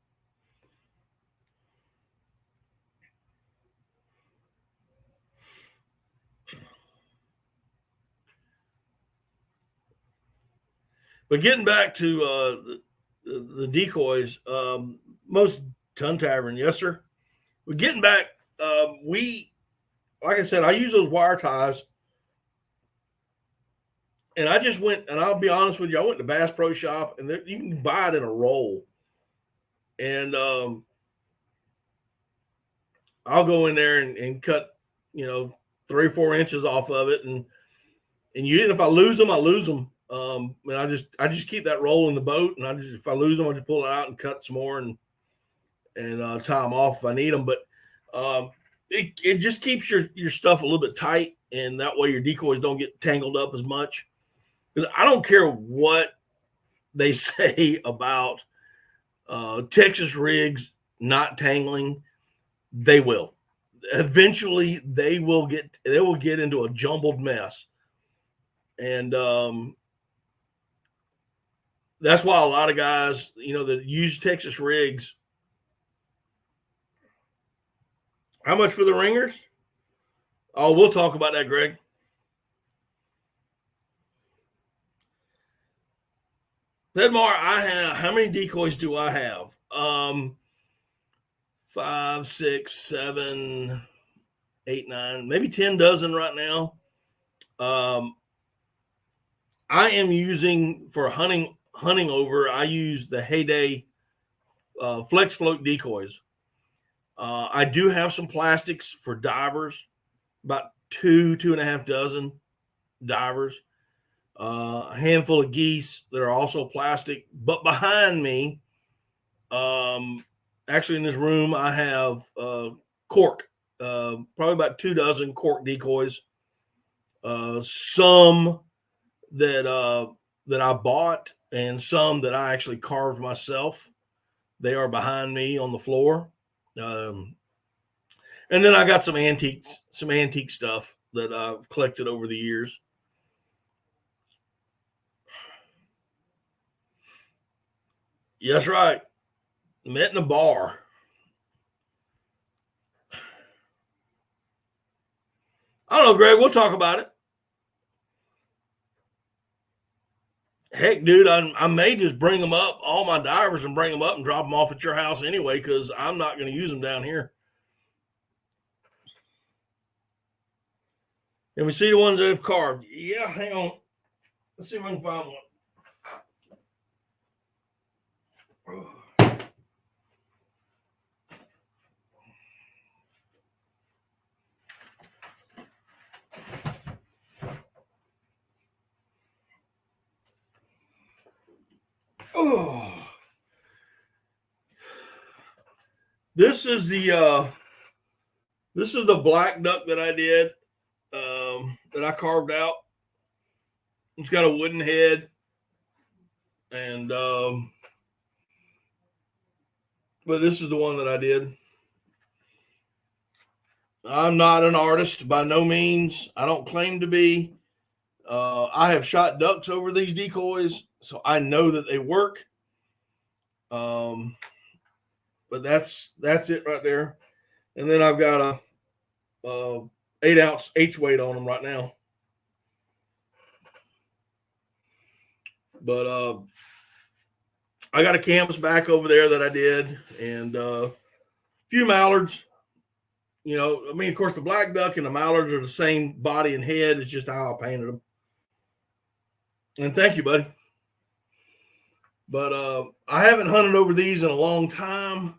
But getting back to the decoys, most ton tavern, yes sir. But getting back, we like I said, I use those wire ties, and I just went, and I'll be honest with you, I went to Bass Pro Shop, and you can buy it in a roll, and I'll go in there and cut, 3 or 4 inches off of it, and if I lose them, I lose them. And I just keep that roll in the boat, and if I lose them, I just pull it out and cut some more and tie them off if I need them. But it just keeps your stuff a little bit tight, and that way your decoys don't get tangled up as much. Because I don't care what they say about Texas rigs not tangling, they will. Eventually, they will get into a jumbled mess, and that's why a lot of guys, that use Texas rigs. How much for the ringers? Oh, we'll talk about that, Greg. Pedmar, I have, how many decoys do I have? 5, 6, 7, 8, 9, maybe 10 dozen right now. I am using for hunting over. I use the Heyday flex float decoys. I do have some plastics for divers, about 2.5 dozen divers, a handful of geese that are also plastic. But behind me, actually in this room, I have cork, probably about 2 dozen cork decoys. Some that I bought, and some that I actually carved myself. They are behind me on the floor. And then I got some antique stuff that I've collected over the years. Yes, right. Met in a bar. I don't know, Greg. We'll talk about it. Heck, dude, I may just bring them up, all my divers, and bring them up and drop them off at your house anyway, because I'm not going to use them down here. And we see the ones that have carved. Yeah, hang on. Let's see if I can find one. Oh, this is the black duck that I did, that I carved out. It's got a wooden head, and but this is the one that I did. I'm not an artist by no means. I don't claim to be. I have shot ducks over these decoys, so I know that they work. But that's it right there. And then I've got a 8-ounce H weight on them right now. But I got a canvas back over there that I did, and a few mallards. Of course, the black duck and the mallards are the same body and head. It's just how I painted them. And thank you, buddy. But I haven't hunted over these in a long time.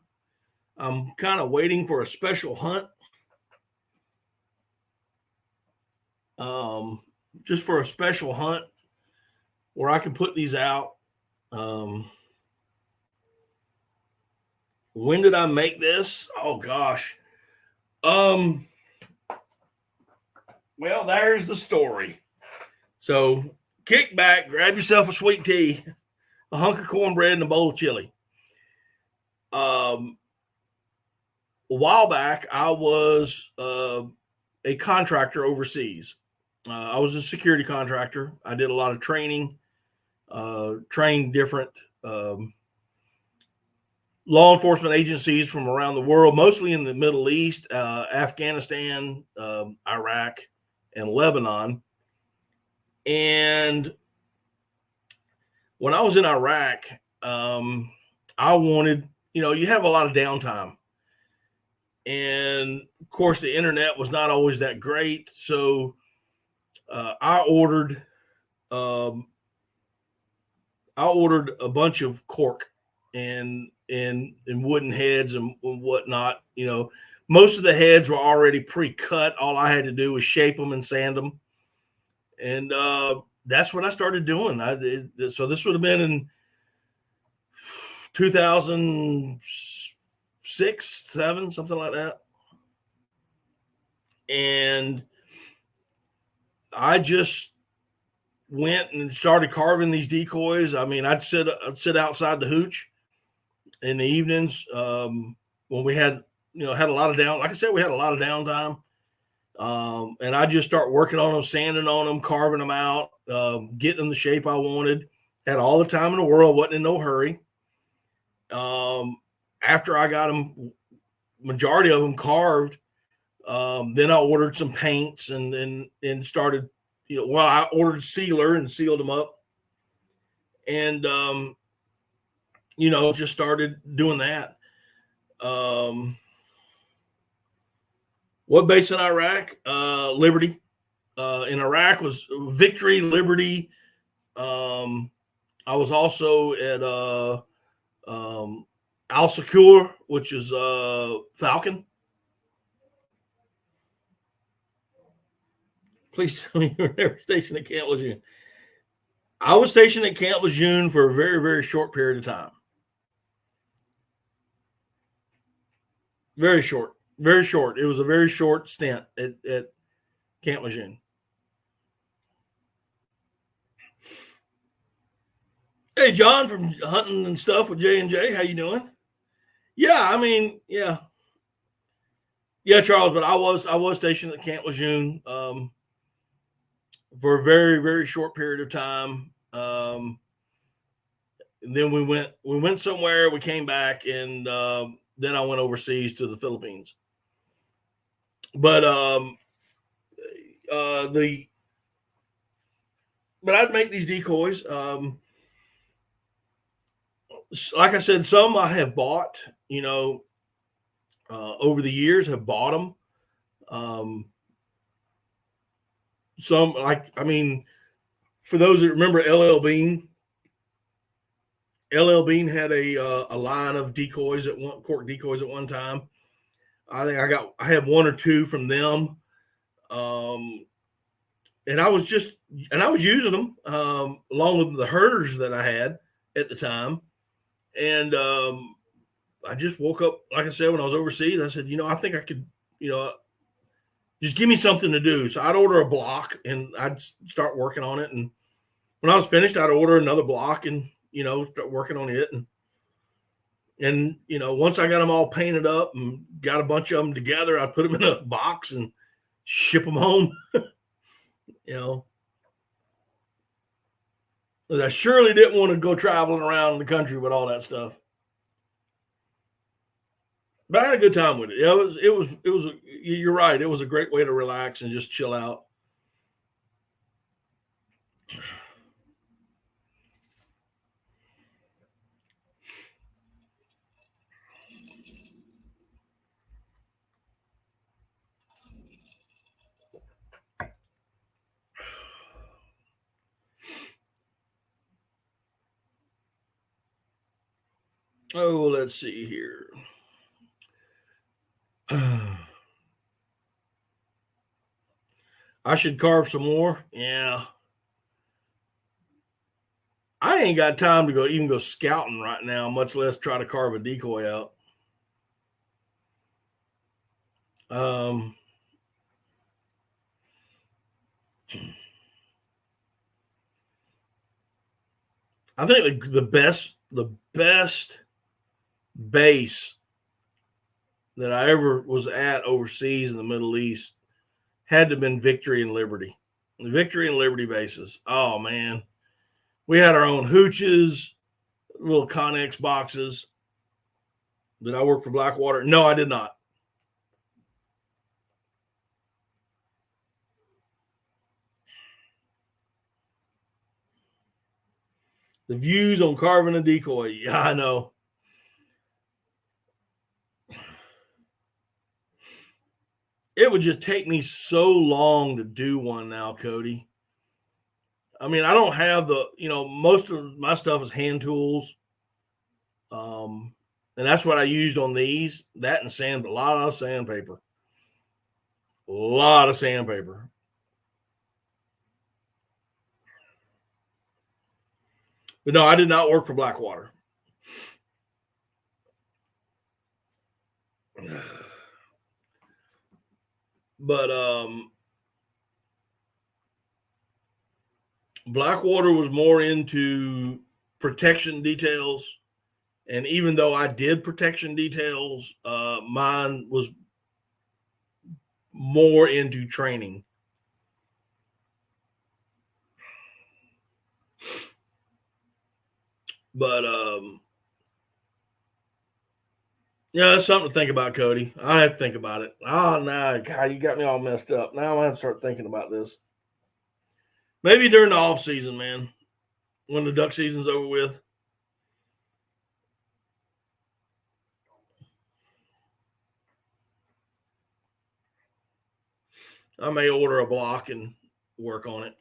I'm kind of waiting for a special hunt. Um, just for a special hunt where I can put these out. Um, when did I make this? Oh gosh. Um, well, there's the story. So kick back, grab yourself a sweet tea, a hunk of cornbread, and a bowl of chili. A while back, I was a contractor overseas. I was a security contractor. I did a lot of training, trained different law enforcement agencies from around the world, mostly in the Middle East, Afghanistan, Iraq, and Lebanon. And when I was in Iraq, I wanted, you have a lot of downtime. And of course, the internet was not always that great. So I ordered a bunch of cork and wooden heads and whatnot. Most of the heads were already pre-cut. All I had to do was shape them and sand them, and that's what I started doing. So this would have been in 2006, 7, something like that, and I just went and started carving these decoys. I mean, I'd sit outside the hooch in the evenings when we had had a lot of down. Like I said, we had a lot of downtime, and I just start working on them, sanding on them, carving them out, getting them the shape I wanted. Had all the time in the world, wasn't in no hurry. After I got them, majority of them carved, then I ordered some paints and started. I ordered sealer and sealed them up, and just started doing that. What base in Iraq? Liberty. In Iraq was Victory, Liberty. I was also at Al Secure, which is Falcon. Please tell me you were never stationed at Camp Lejeune. I was stationed at Camp Lejeune for a very, very short period of time. Very short. Very short. It was a very short stint at Camp Lejeune. Hey, John from Hunting and Stuff with J&J. How you doing? Yeah, I mean, yeah. Yeah, Charles, but I was stationed at Camp Lejeune for a very, very short period of time. And then we went somewhere, we came back, and then I went overseas to the Philippines. But I'd make these decoys. Like I said, some I have bought, over the years, have bought them. Some, for those that remember LL Bean, LL Bean had a line of decoys cork decoys at one time. I think I had one or two from them. And I was using them along with the herders that I had at the time. And I just woke up, like I said, when I was overseas, I said, I think I could, just give me something to do. So I'd order a block and I'd start working on it. And when I was finished, I'd order another block and, start working on it. And once I got them all painted up and got a bunch of them together, I'd put them in a box and ship them home. I surely didn't want to go traveling around the country with all that stuff. But I had a good time with it. It was. You're right. It was a great way to relax and just chill out. Oh, let's see here. I should carve some more. Yeah. I ain't got time to go scouting right now, much less try to carve a decoy out. Um, I think the best base that I ever was at overseas in the Middle East had to have been Victory and Liberty. The Victory and Liberty bases. Oh man. We had our own hooches, little Connex boxes. Did I work for Blackwater? No, I did not. The views on carving a decoy. Yeah, I know. It would just take me so long to do one now, Cody. I mean, I don't have most of my stuff is hand tools. And that's what I used on these. That and a lot of sandpaper. A lot of sandpaper. But no, I did not work for Blackwater. But Blackwater was more into protection details. And even though I did protection details, mine was more into training. But yeah, that's something to think about, Cody. I have to think about it. Oh no, God, you got me all messed up. Now I have to start thinking about this. Maybe during the off season, man, when the duck season's over with. I may order a block and work on it.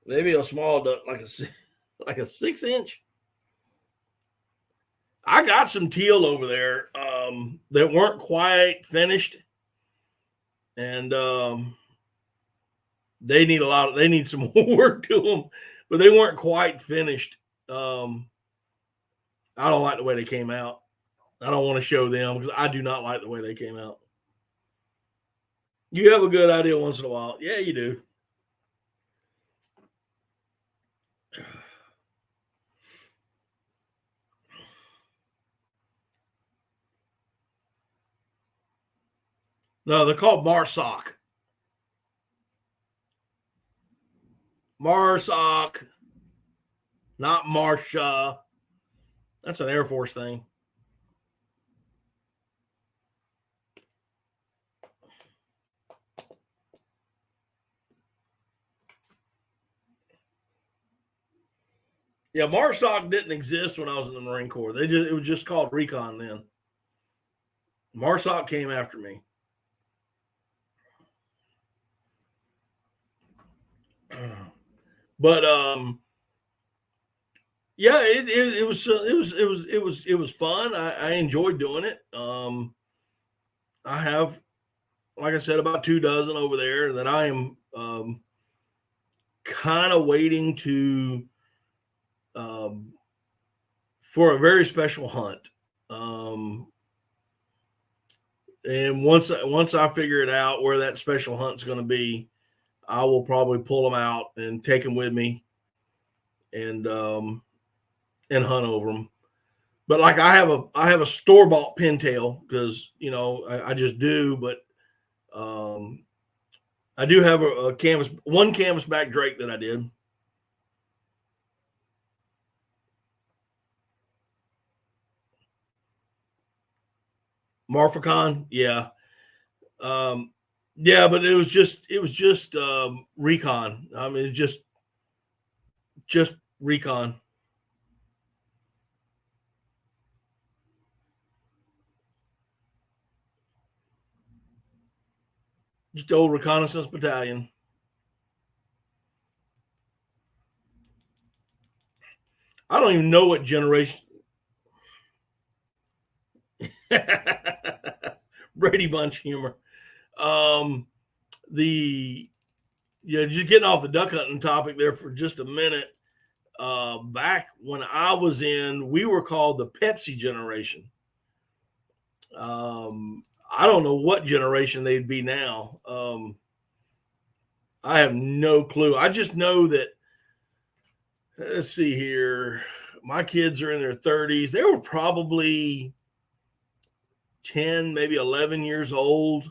Maybe a small duck, like a 6-inch. I got some teal over there that weren't quite finished, and they need some more work to them, but they weren't quite finished. I don't like the way they came out. I don't want to show them because I do not like the way they came out. You have a good idea once in a while. Yeah, you do. No, they're called Marsoc. Marsoc, not Marsha. That's an Air Force thing. Yeah, Marsoc didn't exist when I was in the Marine Corps. It was just called Recon then. Marsoc came after me. But yeah, it was fun. I enjoyed doing it. I have, like I said, about 24 over there that I am kind of waiting to for a very special hunt. And once I figure it out where that special hunt's going to be, I will probably pull them out and take them with me and hunt over them. But like I have a store bought pintail because I just do. But I do have a one canvasback drake that I did. Marficon, yeah. Yeah, but it was just recon. I mean, it's just recon. Just the old reconnaissance battalion. I don't even know what generation. Brady Bunch humor. Just getting off the duck hunting topic there for just a minute. Back when I was in, we were called the Pepsi generation. I don't know what generation they'd be now. I have no clue. I just know that, let's see here, my kids are in their 30s. They were probably 10, maybe 11 years old.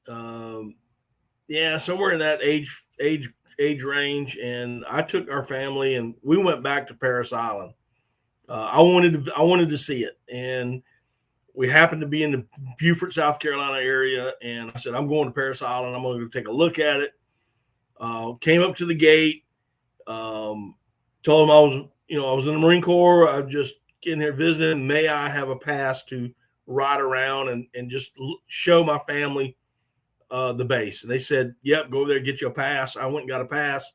Yeah, somewhere in that age range. And I took our family and we went back to Parris Island. I wanted to see it, and we happened to be in the Beaufort, South Carolina area. And I said, I'm going to Parris Island. I'm going to go take a look at it. Came up to the gate. Told them I was in the Marine Corps. I'm just getting here visiting. May I have a pass to ride around and just show my family the base? And they said, yep, go over there, get you a pass. I went and got a pass,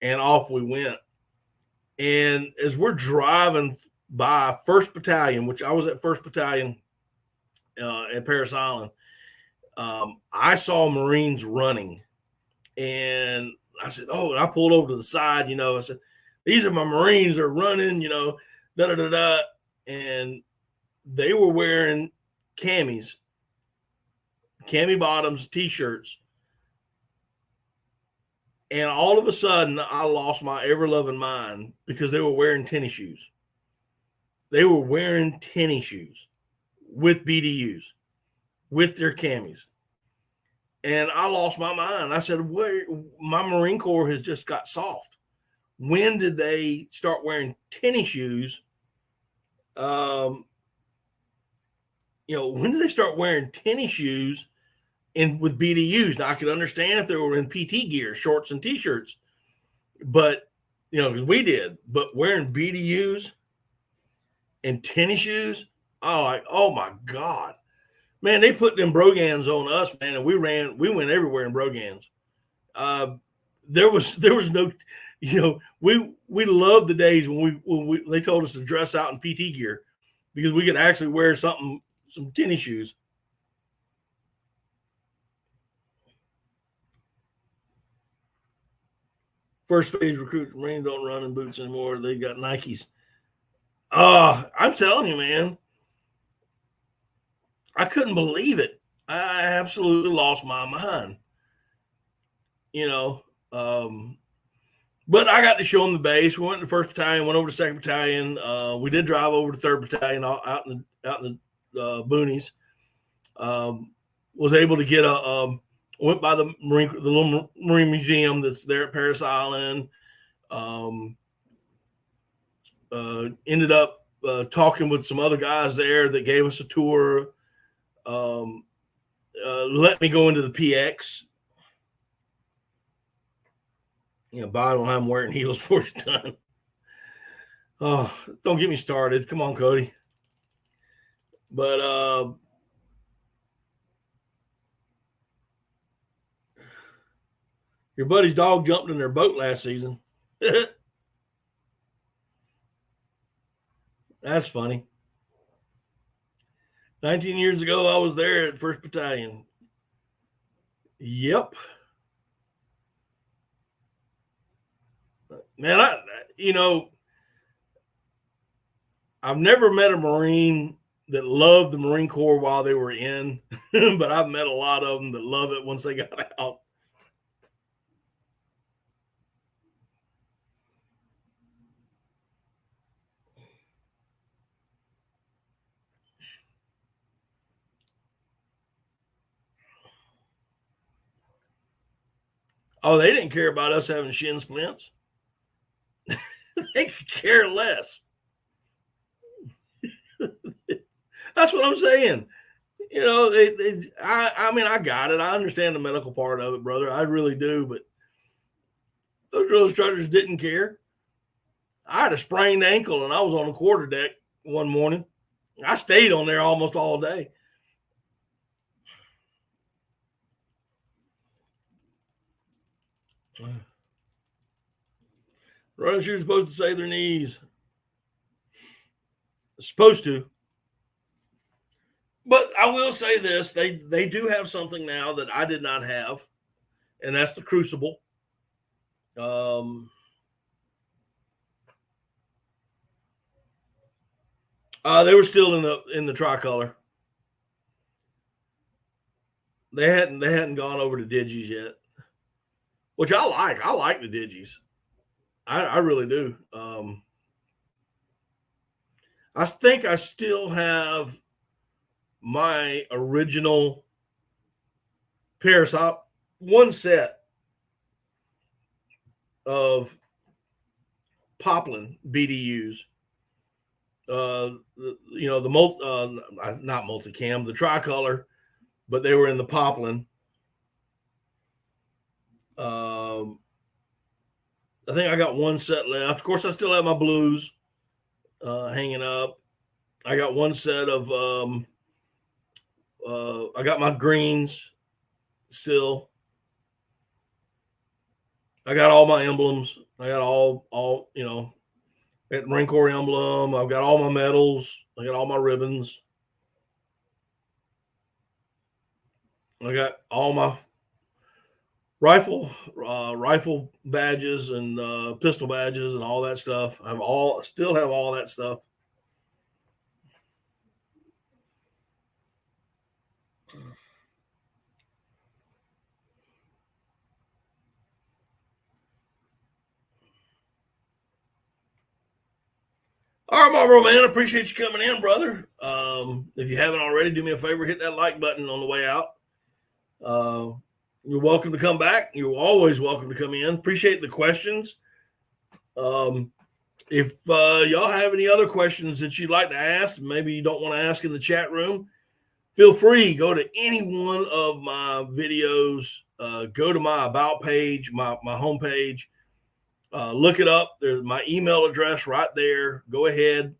and off we went. And as we're driving by 1st Battalion, which I was at 1st Battalion at Parris Island, I saw Marines running. And I said, oh, and I pulled over to the side, I said, these are my Marines. They're running, da-da-da-da. And they were wearing cami bottoms, T-shirts. And all of a sudden, I lost my ever-loving mind because they were wearing tennis shoes. They were wearing tennis shoes with BDUs, with their camis. And I lost my mind. I said, my Marine Corps has just got soft. When did they start wearing tennis shoes? When did they start wearing tennis shoes and with BDUs? Now, I could understand if they were in PT gear, shorts and T-shirts, but, because we did. But wearing BDUs and tennis shoes, oh my God. Man, they put them brogans on us, man, and we went everywhere in brogans. There was no, we loved the days when they told us to dress out in PT gear because we could actually wear some tennis shoes. First phase recruits, Marines don't run in boots anymore. They got Nikes. I'm telling you, man. I couldn't believe it. I absolutely lost my mind. But I got to show them the base. We went to the 1st Battalion, went over to 2nd Battalion. We did drive over to 3rd Battalion out in the boonies. Was able to get went by the little Marine Museum that's there at Parris Island. Ended up talking with some other guys there that gave us a tour. Let me go into the PX. Biden will have them wearing heels before he's done. Oh, don't get me started. Come on, Cody. But your buddy's dog jumped in their boat last season. That's funny. 19 years ago, I was there at 1st Battalion. Yep. Man, I've never met a Marine that loved the Marine Corps while they were in, but I've met a lot of them that love it once they got out. Oh, they didn't care about us having shin splints. They could care less. That's what I'm saying. I got it. I understand the medical part of it, brother. I really do. But those drill instructors didn't care. I had a sprained ankle and I was on the quarterdeck one morning. I stayed on there almost all day. Running shoes supposed to save their knees. Supposed to. But I will say this: they do have something now that I did not have, and that's the Crucible. They were still in the tricolor. They hadn't gone over to Digis yet, which I like. I like the Digis. I really do. I think I still have my original pair. So one set of Poplin BDUs. The not multicam, the tricolor, but they were in the Poplin. I think I got one set left. Of course, I still have my blues hanging up. I got one set of I got my greens still. I got all my emblems. I got all that Marine Corps emblem. I've got all my medals. I got all my ribbons. I got all my rifle badges and pistol badges and all that stuff. Still have all that stuff. All right, Marlboro man, appreciate you coming in, brother. If you haven't already, do me a favor, hit that like button on the way out. You're welcome to come back. You're always welcome to come in. Appreciate the questions. If y'all have any other questions that you'd like to ask, maybe you don't want to ask in the chat room, feel free. Go to any one of my videos. Go to my about page, my homepage. Look it up. There's my email address right there. Go ahead,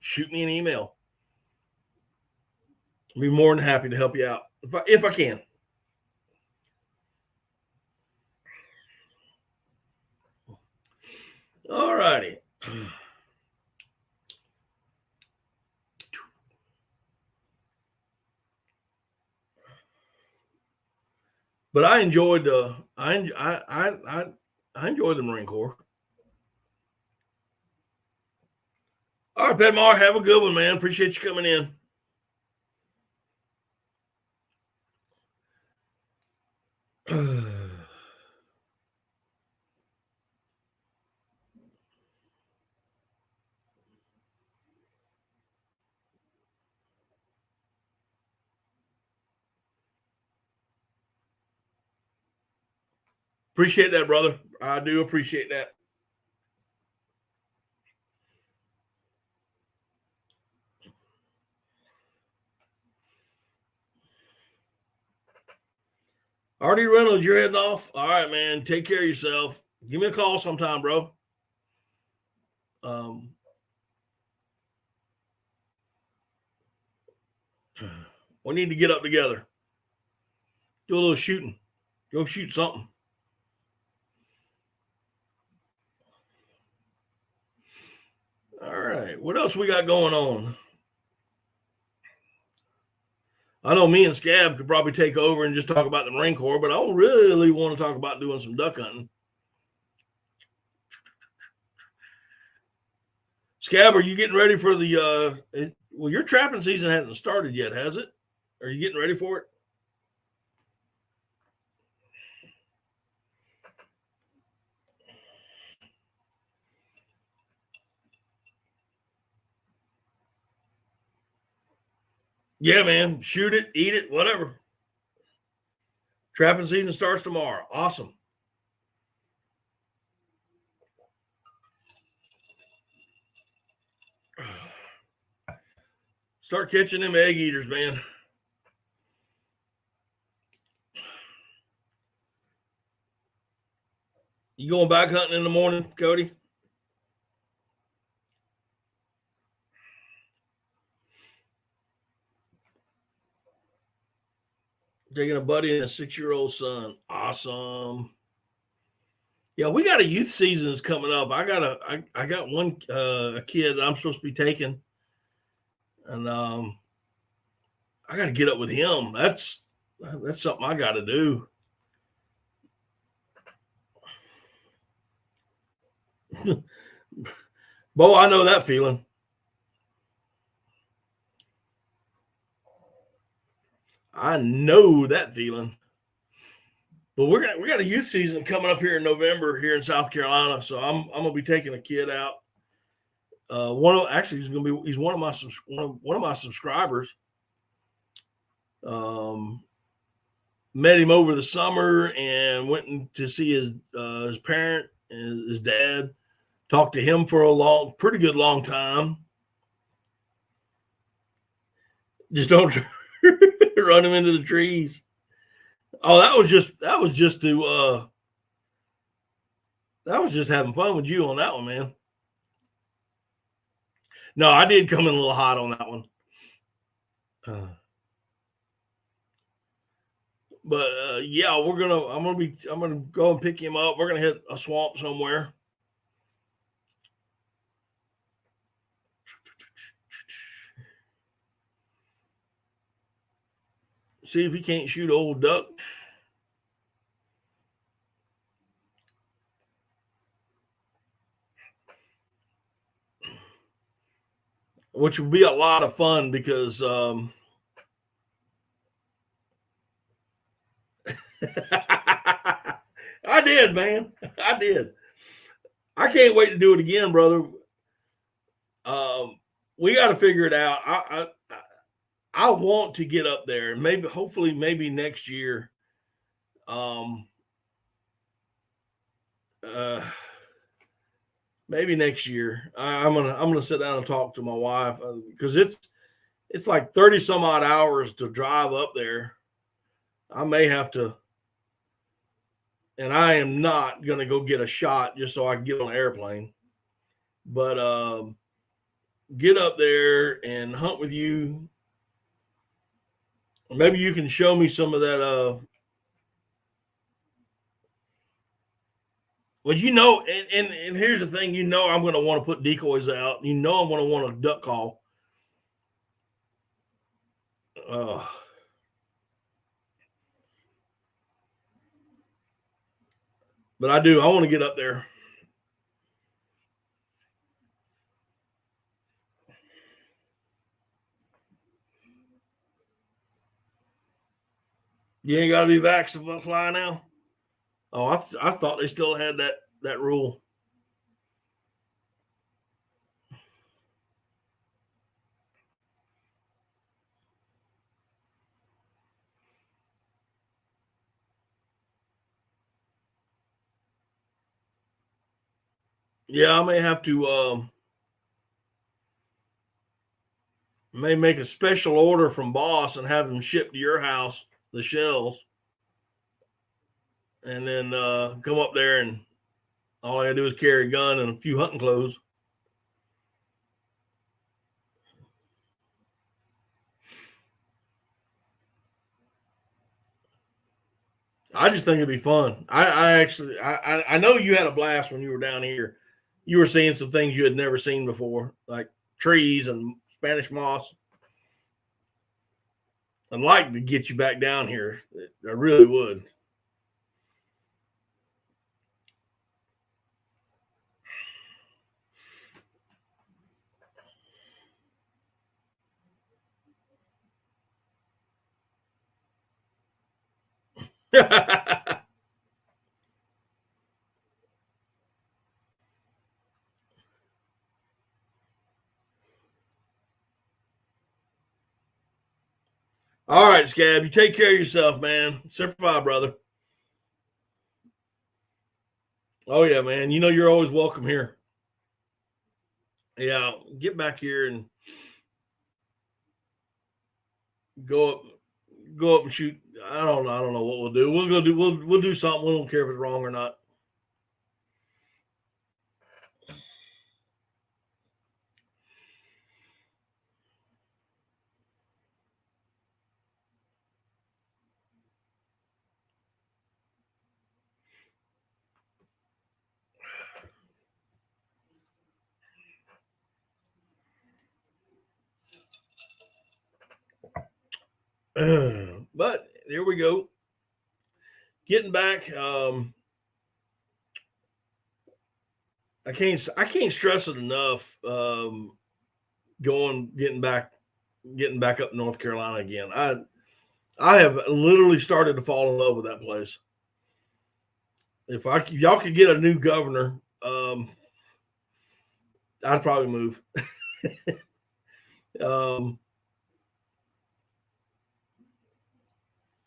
shoot me an email. I'll be more than happy to help you out if I can. All righty. But I enjoyed I enjoyed the Marine Corps. All right, Petmar, have a good one, man. Appreciate you coming in. Appreciate that, brother. I do appreciate that. RD Reynolds, you're heading off. All right, man. Take care of yourself. Give me a call sometime, bro. We need to get up together. Do a little shooting. Go shoot something. All right. What else we got going on? I know me and Scab could probably take over and just talk about the Marine Corps, but I don't really want to talk about doing some duck hunting. Scab, are you getting ready for the well, your trapping season hasn't started yet, has it? Are you getting ready for it? Yeah, man. Shoot it, eat it, whatever. Trapping season starts tomorrow. Awesome. Start catching them egg eaters, man. You going back hunting in the morning, Cody? Taking a buddy and a 6-year-old son. Awesome. Yeah, we got a youth seasons coming up. I got one a kid I'm supposed to be taking, and I got to get up with him. That's something I got to do. Bo, I know that feeling. I know that feeling. But we got a youth season coming up here in November here in South Carolina, so I'm gonna be taking a kid out. One of actually he's one of my subscribers. Um, Met him over the summer and went to see his parent and his dad. Talked to him for a pretty good long time. Just don't run him into the trees. Oh, that was just having fun with you on that one, man. No, I did come in a little hot on that one. But yeah, I'm gonna go and pick him up. We're gonna hit a swamp somewhere. See if he can't shoot an old duck. Which would be a lot of fun because I did, man. I did. I can't wait to do it again, brother. We got to figure it out. I want to get up there, and hopefully, maybe next year. Maybe next year. I'm gonna sit down and talk to my wife because it's like 30 some odd hours to drive up there. I may have to, and I am not gonna go get a shot just so I can get on an airplane. But get up there and hunt with you. Or maybe you can show me some of that. Well, and here's the thing, I'm going to want to put decoys out. I'm going to want a duck call. But I want to get up there. You ain't got to be vaccinated to fly now. Oh, I thought they still had that rule. Yeah, I may have to may make a special order from boss and have them shipped to your house, the shells, and then come up there and all I gotta do is carry a gun and a few hunting clothes. I just think it'd be fun. I know you had a blast when you were down here. You were seeing some things you had never seen before, like trees and Spanish moss. I'd like to get you back down here. I really would. All right, Scab, you take care of yourself, man. Simplify, brother. Oh yeah, man. You're always welcome here. Yeah, get back here and go up, go up and shoot. I don't know what we'll do. We'll do something. We don't care if it's wrong or not. But here we go. Getting back. I can't stress it enough. Getting back up North Carolina again. I have literally started to fall in love with that place. If y'all could get a new governor, I'd probably move. um,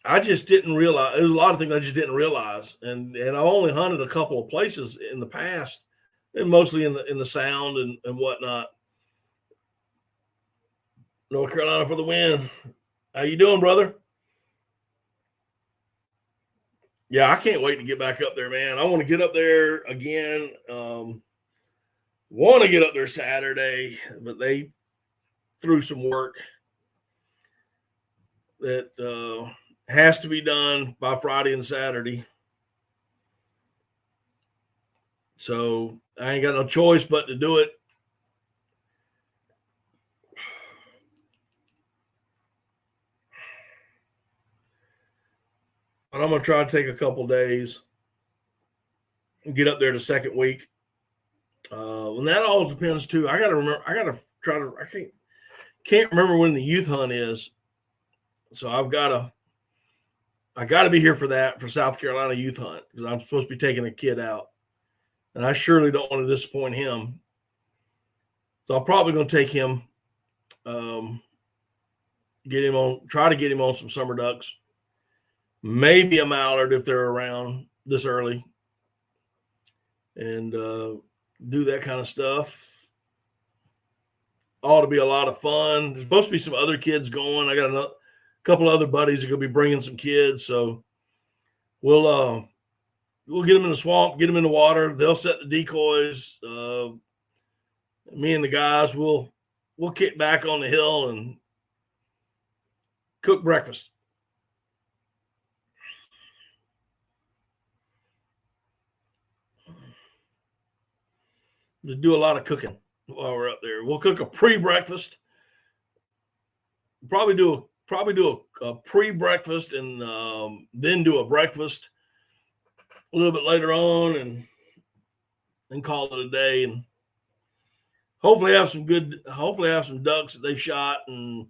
I just didn't realize there's a lot of things I just didn't realize, and I only hunted a couple of places in the past, and mostly in the Sound and whatnot. North Carolina for the win. How you doing, brother? Yeah, I can't wait to get back up there, man. I want to get up there again. Want to get up there Saturday, but they threw some work that has to be done by Friday and Saturday. So I ain't got no choice but to do it. But I'm gonna try to take a couple days and get up there the second week. And that all depends too. I gotta remember. I gotta try to. I can't remember when the youth hunt is. So I gotta be here for that for South Carolina youth hunt because I'm supposed to be taking a kid out, and I surely don't want to disappoint him. So I'm probably gonna take him. Um, try to get him on some summer ducks, maybe a mallard if they're around this early, and do that kind of stuff. Ought to be a lot of fun. There's supposed to be some other kids going. I got a couple other buddies that are going to be bringing some kids, so we'll get them in the swamp, get them in the water. They'll set the decoys. Me and the guys we'll kick back on the hill and cook breakfast. Just do a lot of cooking while we're up there. We'll cook a pre-breakfast. Probably do a pre-breakfast and then do a breakfast a little bit later on and call it a day and hopefully have some ducks that they've shot and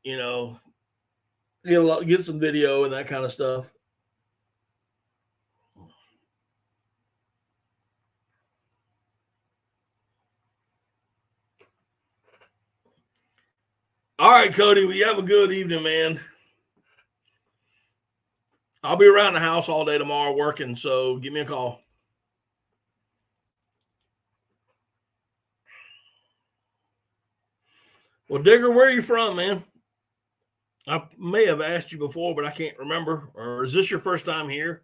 you know get some video and that kind of stuff. All right, Cody, well, you have a good evening, man. I'll be around the house all day tomorrow working, so give me a call. Well, Digger, where are you from, man? I may have asked you before, but I can't remember. Or is this your first time here?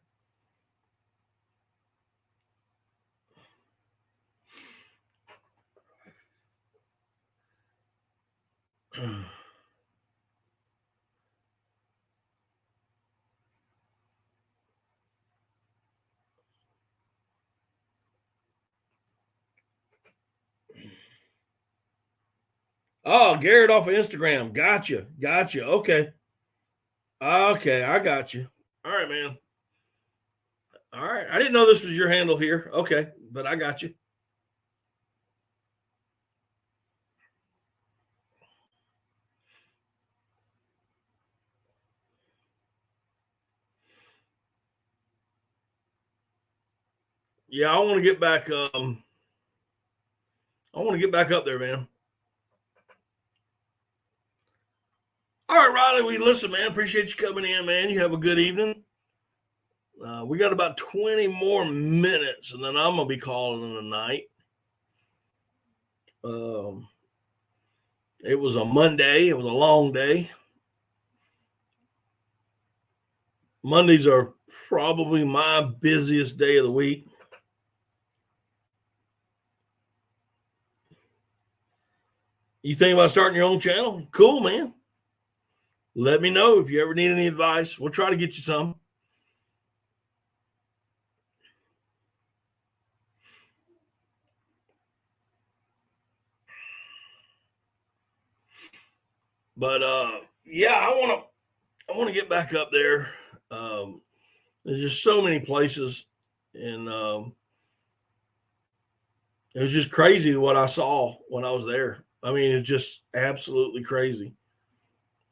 Oh, Garrett off of Instagram. Gotcha. Okay, I got you. All right, man. All right. I didn't know this was your handle here. Okay, but I got you. Yeah, I want to get back. I want to get back up there, man. All right, Riley. We listen, man. Appreciate you coming in, man. You have a good evening. We got about 20 more minutes, and then I'm gonna be calling in the night. Um, it was a Monday. It was a long day. Mondays are probably my busiest day of the week. You think about starting your own channel? Cool, man. Let me know if you ever need any advice. We'll try to get you some. But Yeah, I want to get back up there. There's just so many places, and it was just crazy what I saw when I was there. I mean, it's just absolutely crazy.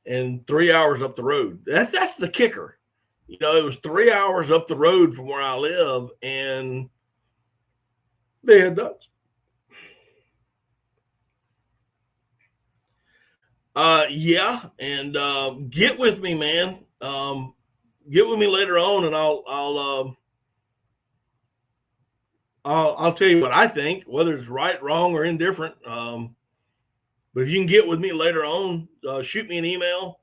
And 3 hours up the road. That's the kicker. You know, it was 3 hours up the road from where I live, and they had ducks. Yeah, and get with me, man. Get with me later on, and I'll tell you what I think, whether it's right, wrong, or indifferent. But if you can get with me later on, shoot me an email.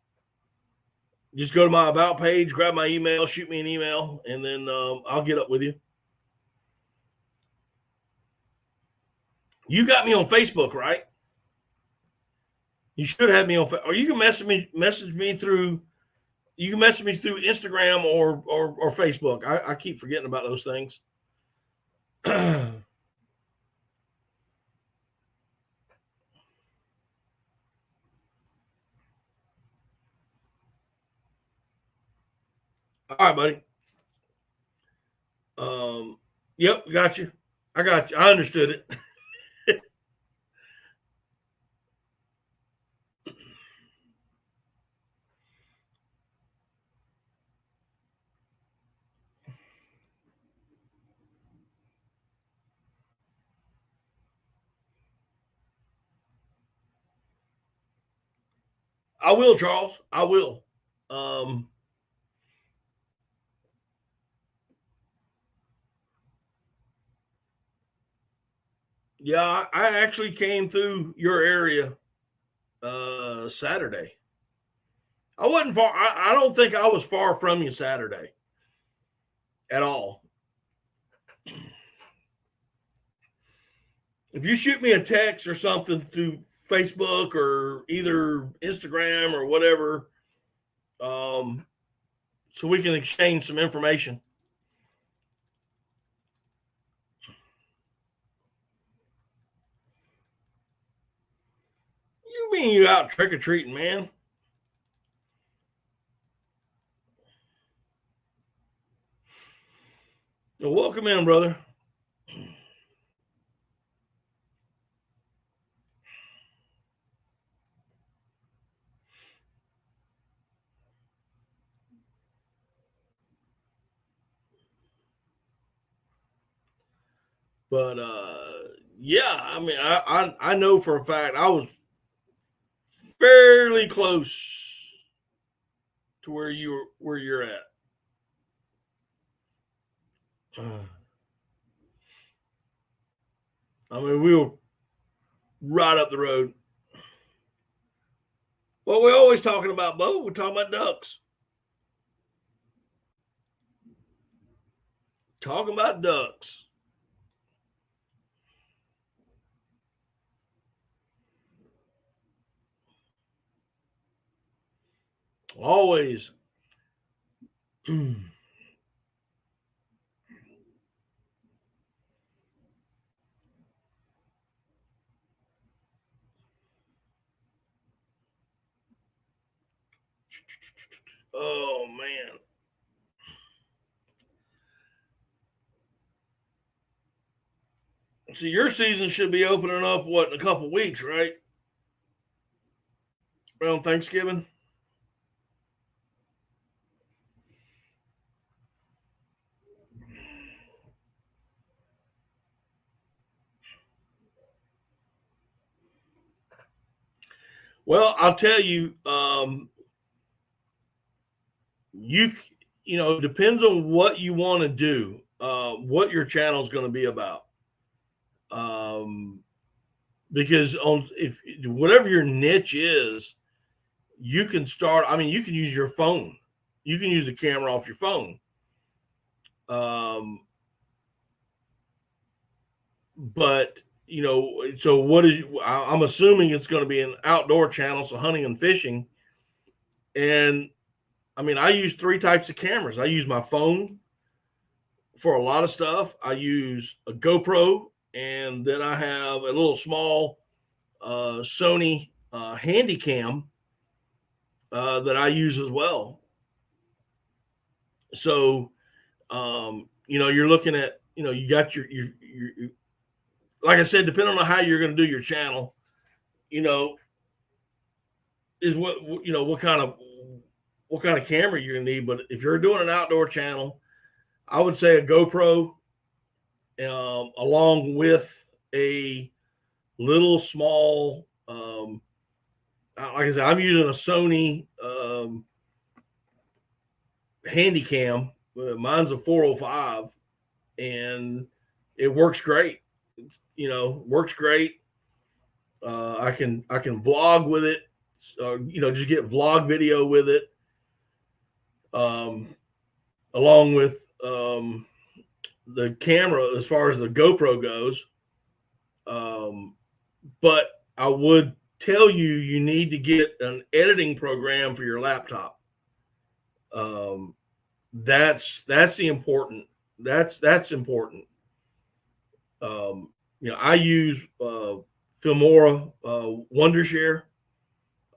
Just go to my about page, grab my email, shoot me an email, and then I'll get up with you. You got me on Facebook, right? You should have me on, or you can message me through. You can message me through Instagram or Facebook. I keep forgetting about those things. All right, buddy. Yep, got you. I got you. I understood it. I will, Charles. I will. Um, yeah, I actually came through your area Saturday. I wasn't far. I don't think I was far from you Saturday at all. If you shoot me a text or something through Facebook or either Instagram or whatever, um, so we can exchange some information. You mean you out trick or treating, man? Well, welcome in, brother. But yeah, I mean, I know for a fact I was fairly close to where you're at. I mean, we were right up the road. Well, we're always talking about, Bo. We're talking about ducks. Talking about ducks. Always. Oh man. So your season should be opening up what in a couple weeks, right? Around Thanksgiving. Well, I'll tell you, you you know, depends on what you want to do, what your channel is going to be about. Um, because on if whatever your niche is, you can start. I mean, you can use your phone. You can use the camera off your phone. Um, but you know, so what is? I'm assuming it's going to be an outdoor channel, so hunting and fishing. And I mean, I use three types of cameras. I use my phone for a lot of stuff. I use a GoPro, and then I have a little small Sony Handycam that I use as well. So, you're looking at, you got your like I said, depending on how you're going to do your channel, you know, is what kind of camera you're going to need. But if you're doing an outdoor channel, I would say a GoPro, along with a little small, like I said, I'm using a Sony Handycam. Mine's a 405, and it works great. Works great. I can vlog with it. Just get vlog video with it, along with the camera as far as the GoPro goes. But I would tell you need to get an editing program for your laptop. That's the important. That's important. I use Filmora, Wondershare.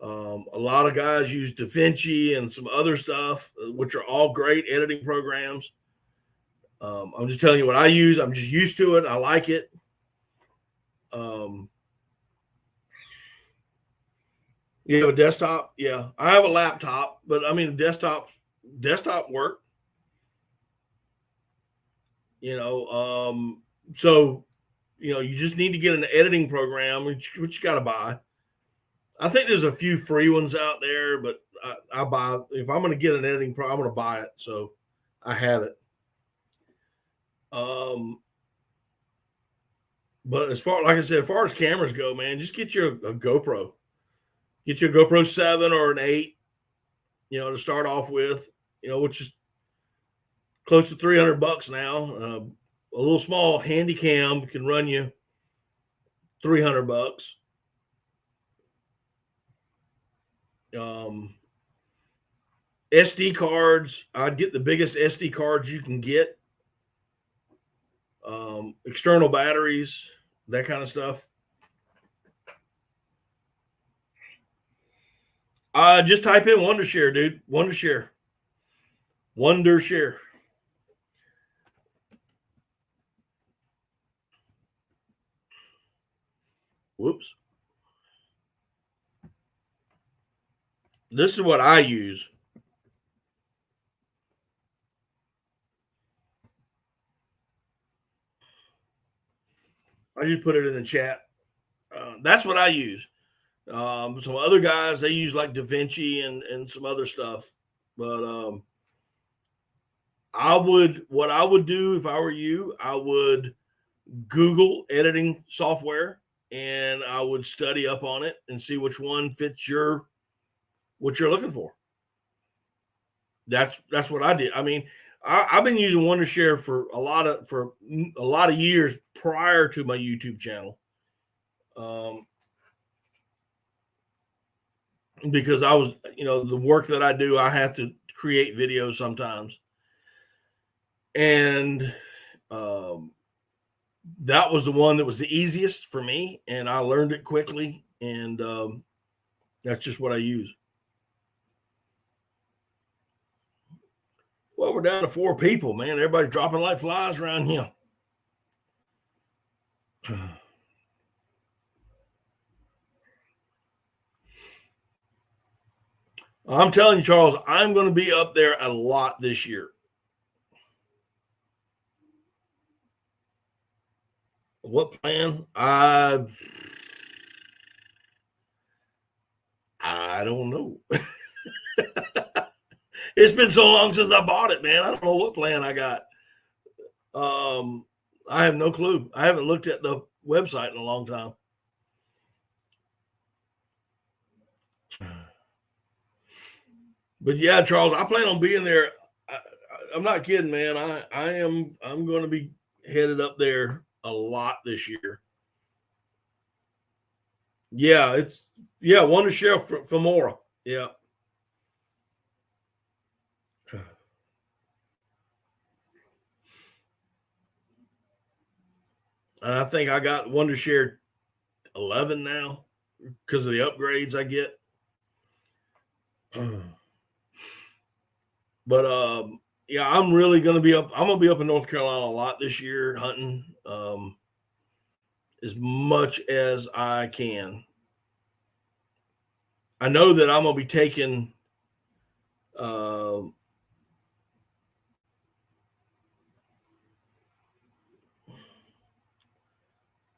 A lot of guys use DaVinci and some other stuff, which are all great editing programs. I'm just telling you what I use. I'm just used to it. I like it. You have a desktop? Yeah, I have a laptop, but I mean, desktop work. So you just need to get an editing program, which you got to buy. I think there's a few free ones out there, but I buy, if I'm going to get an editing program, I'm going to buy it. So I have it. But like I said, as far as cameras go, man, just get you a GoPro. Get you a GoPro 7 or an 8, to start off with, which is close to $300 now. A little small handy cam can run you $300. SD cards, I'd get the biggest SD cards you can get. External batteries, that kind of stuff. Just type in Wondershare, dude. Wondershare. Whoops. This is what I use. I just put it in the chat. That's what I use. Some other guys, they use like DaVinci and some other stuff. But what I would do if I were you, I would Google editing software, and I would study up on it and see which one fits what you're looking for. That's what I did. I mean, I've been using Wondershare for a lot of years prior to my YouTube channel, because I was, the work that I do, I have to create videos sometimes, and that was the one that was the easiest for me, and I learned it quickly, and that's just what I use. Well, we're down to 4 people, man. Everybody's dropping like flies around here. I'm telling you, Charles, I'm going to be up there a lot this year. What plan? I don't know. It's been so long since I bought it, man. I don't know what plan I got. I have no clue. I haven't looked at the website in a long time. But yeah, Charles, I plan on being there. I'm not kidding, man. I'm going to be headed up there a lot this year. Yeah, Wondershare Filmora. Yeah. And I think I got Wondershare 11 now because of the upgrades I get. But yeah, I'm really gonna be up. I'm gonna be up in North Carolina a lot this year hunting, as much as I can. I know that I'm gonna be taking. Uh,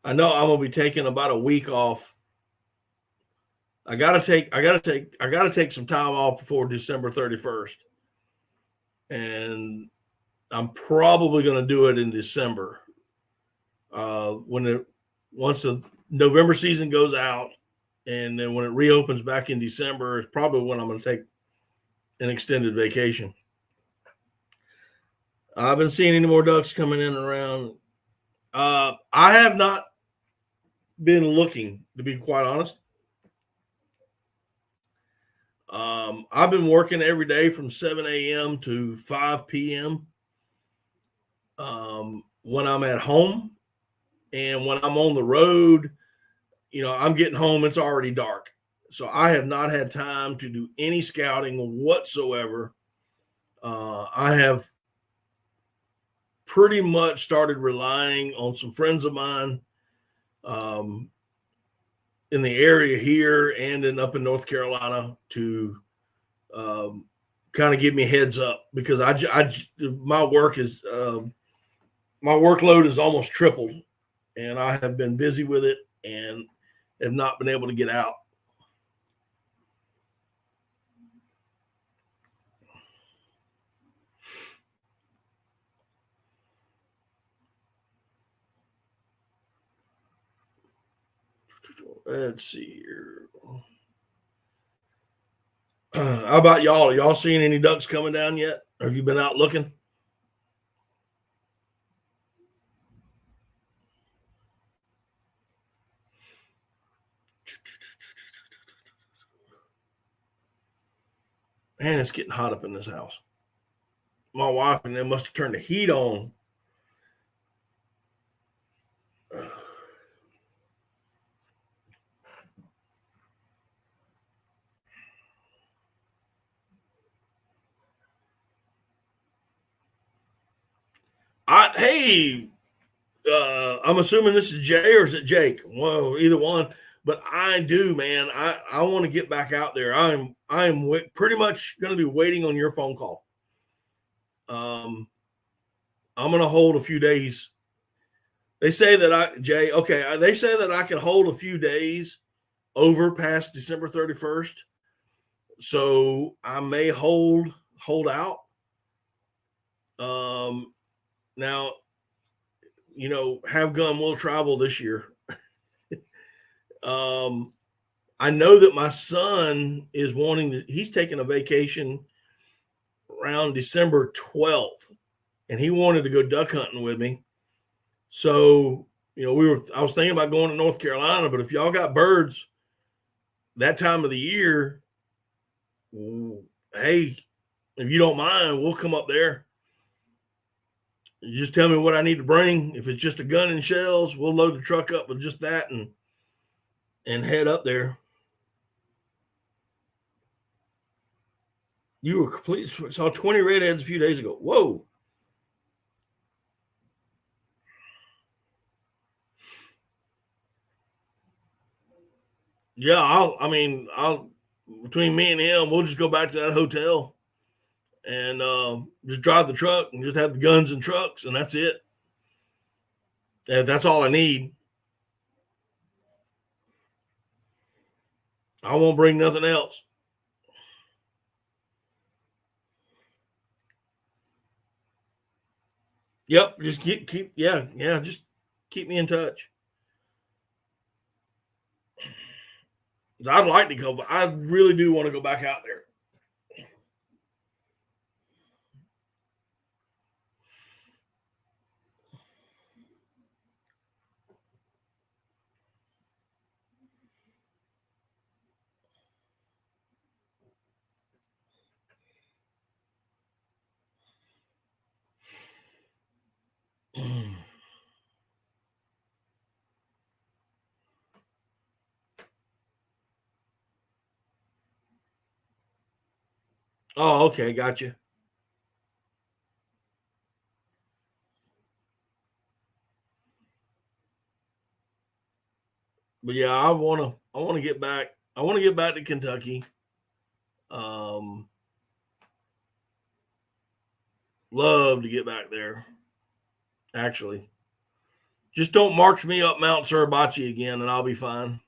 I know I'm gonna be taking about a week off. I gotta take some time off before December 31st, and I'm probably gonna do it in December. When it once the November season goes out, and then when it reopens back in December, is probably when I'm going to take an extended vacation. I haven't seen any more ducks coming in and around. I have not been looking, to be quite honest. I've been working every day from 7 a.m. to 5 p.m. When I'm at home, and when I'm on the road, I'm getting home, it's already dark. So I have not had time to do any scouting whatsoever. I have pretty much started relying on some friends of mine in the area here and up in North Carolina to kind of give me a heads up, because my workload is almost tripled, and I have been busy with it and have not been able to get out. Let's see here. How about y'all? Are y'all seeing any ducks coming down yet? Have you been out looking? Man, it's getting hot up in this house. My wife and them must have turned the heat on. Hey, I'm assuming this is Jay, or is it Jake? Well, either one. But I do, man. I want to get back out there. I'm pretty much going to be waiting on your phone call. I'm going to hold a few days. They say that Jay, okay, they say that I can hold a few days over past December 31st. So I may hold out. Now, have gun will travel this year. I know that my son is he's taking a vacation around December 12th, and he wanted to go duck hunting with me. So, I was thinking about going to North Carolina, but if y'all got birds that time of the year, hey, if you don't mind, we'll come up there. You just tell me what I need to bring. If it's just a gun and shells, we'll load the truck up with just that and head up there. You were complete. Saw 20 redheads a few days ago. Whoa. Yeah, I'll between me and him, we'll just go back to that hotel and just drive the truck and just have the guns and trucks, and that's it. And that's all I need. I won't bring nothing else. Yep, just keep yeah, just keep me in touch. I'd like to go, but I really do want to go back out there. Oh, okay, gotcha. But yeah, I wanna get back. I want to get back to Kentucky. Um, love to get back there. Actually, just don't march me up Mount Suribachi again, and I'll be fine.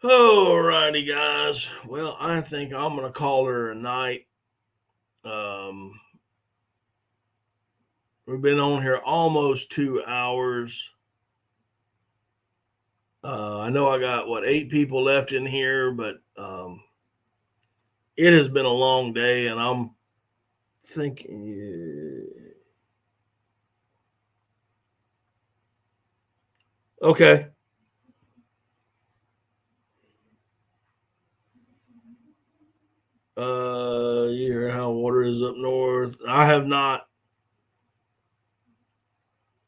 Alrighty, guys. Well, I think I'm gonna call her a night. Um, we've been on here almost 2 hours. I know I got 8 people left in here, but it has been a long day, and I'm thinking. Okay. You hear how water is up north. I have not.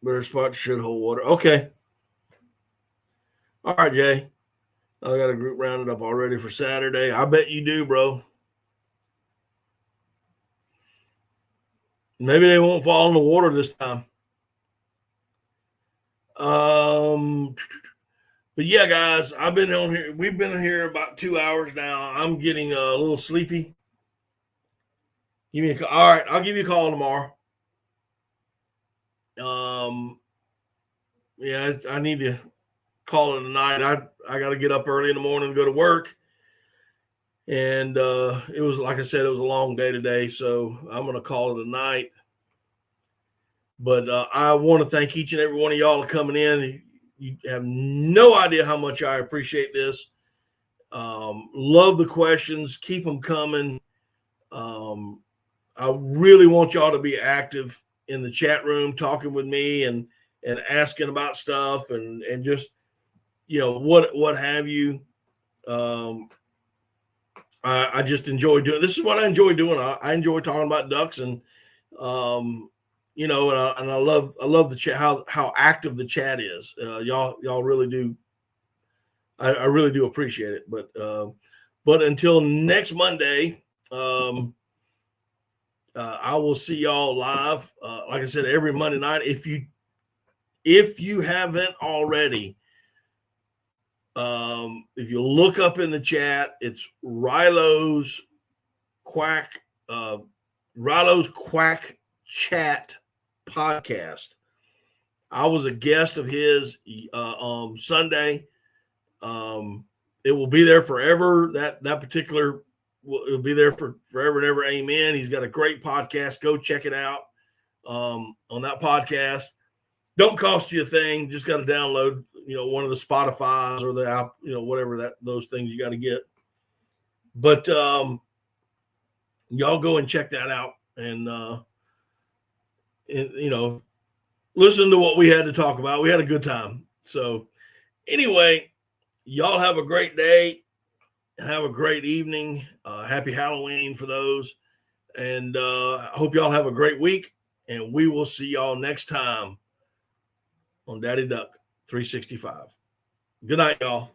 Better spot should hold water. Okay. All right, Jay. I got a group rounded up already for Saturday. I bet you do, bro. Maybe they won't fall in the water this time. But yeah, guys, I've been on here. We've been here about 2 hours now. I'm getting a little sleepy. Give me a call. All right, I'll give you a call tomorrow. Um, yeah, I need to call it a night. I got to get up early in the morning and go to work. And it was, like I said, it was a long day today, so I'm going to call it a night. But I want to thank each and every one of y'all for coming in. You have no idea how much I appreciate this. Love the questions. Keep them coming. I really want y'all to be active in the chat room, talking with me and asking about stuff and just what have you. I just enjoy doing. This is what I enjoy doing. I enjoy talking about ducks and and I love the chat, how active the chat is. Y'all really do. I really do appreciate it. But until next Monday, I will see y'all live. Like I said, every Monday night. If you haven't already, if you look up in the chat, it's Rilo's Quack Chat podcast. I was a guest of his Sunday. It will be there forever. That particular it'll be there for forever and ever. Amen. He's got a great podcast. Go check it out on that podcast. Don't cost you a thing. Just got to download, one of the Spotify's or the app, whatever those things you got to get. But y'all go and check that out and listen to what we had to talk about. We had a good time. So anyway, y'all have a great day and have a great evening. Happy Halloween for those. And I hope y'all have a great week. And we will see y'all next time on Daddy Duck 365. Good night, y'all.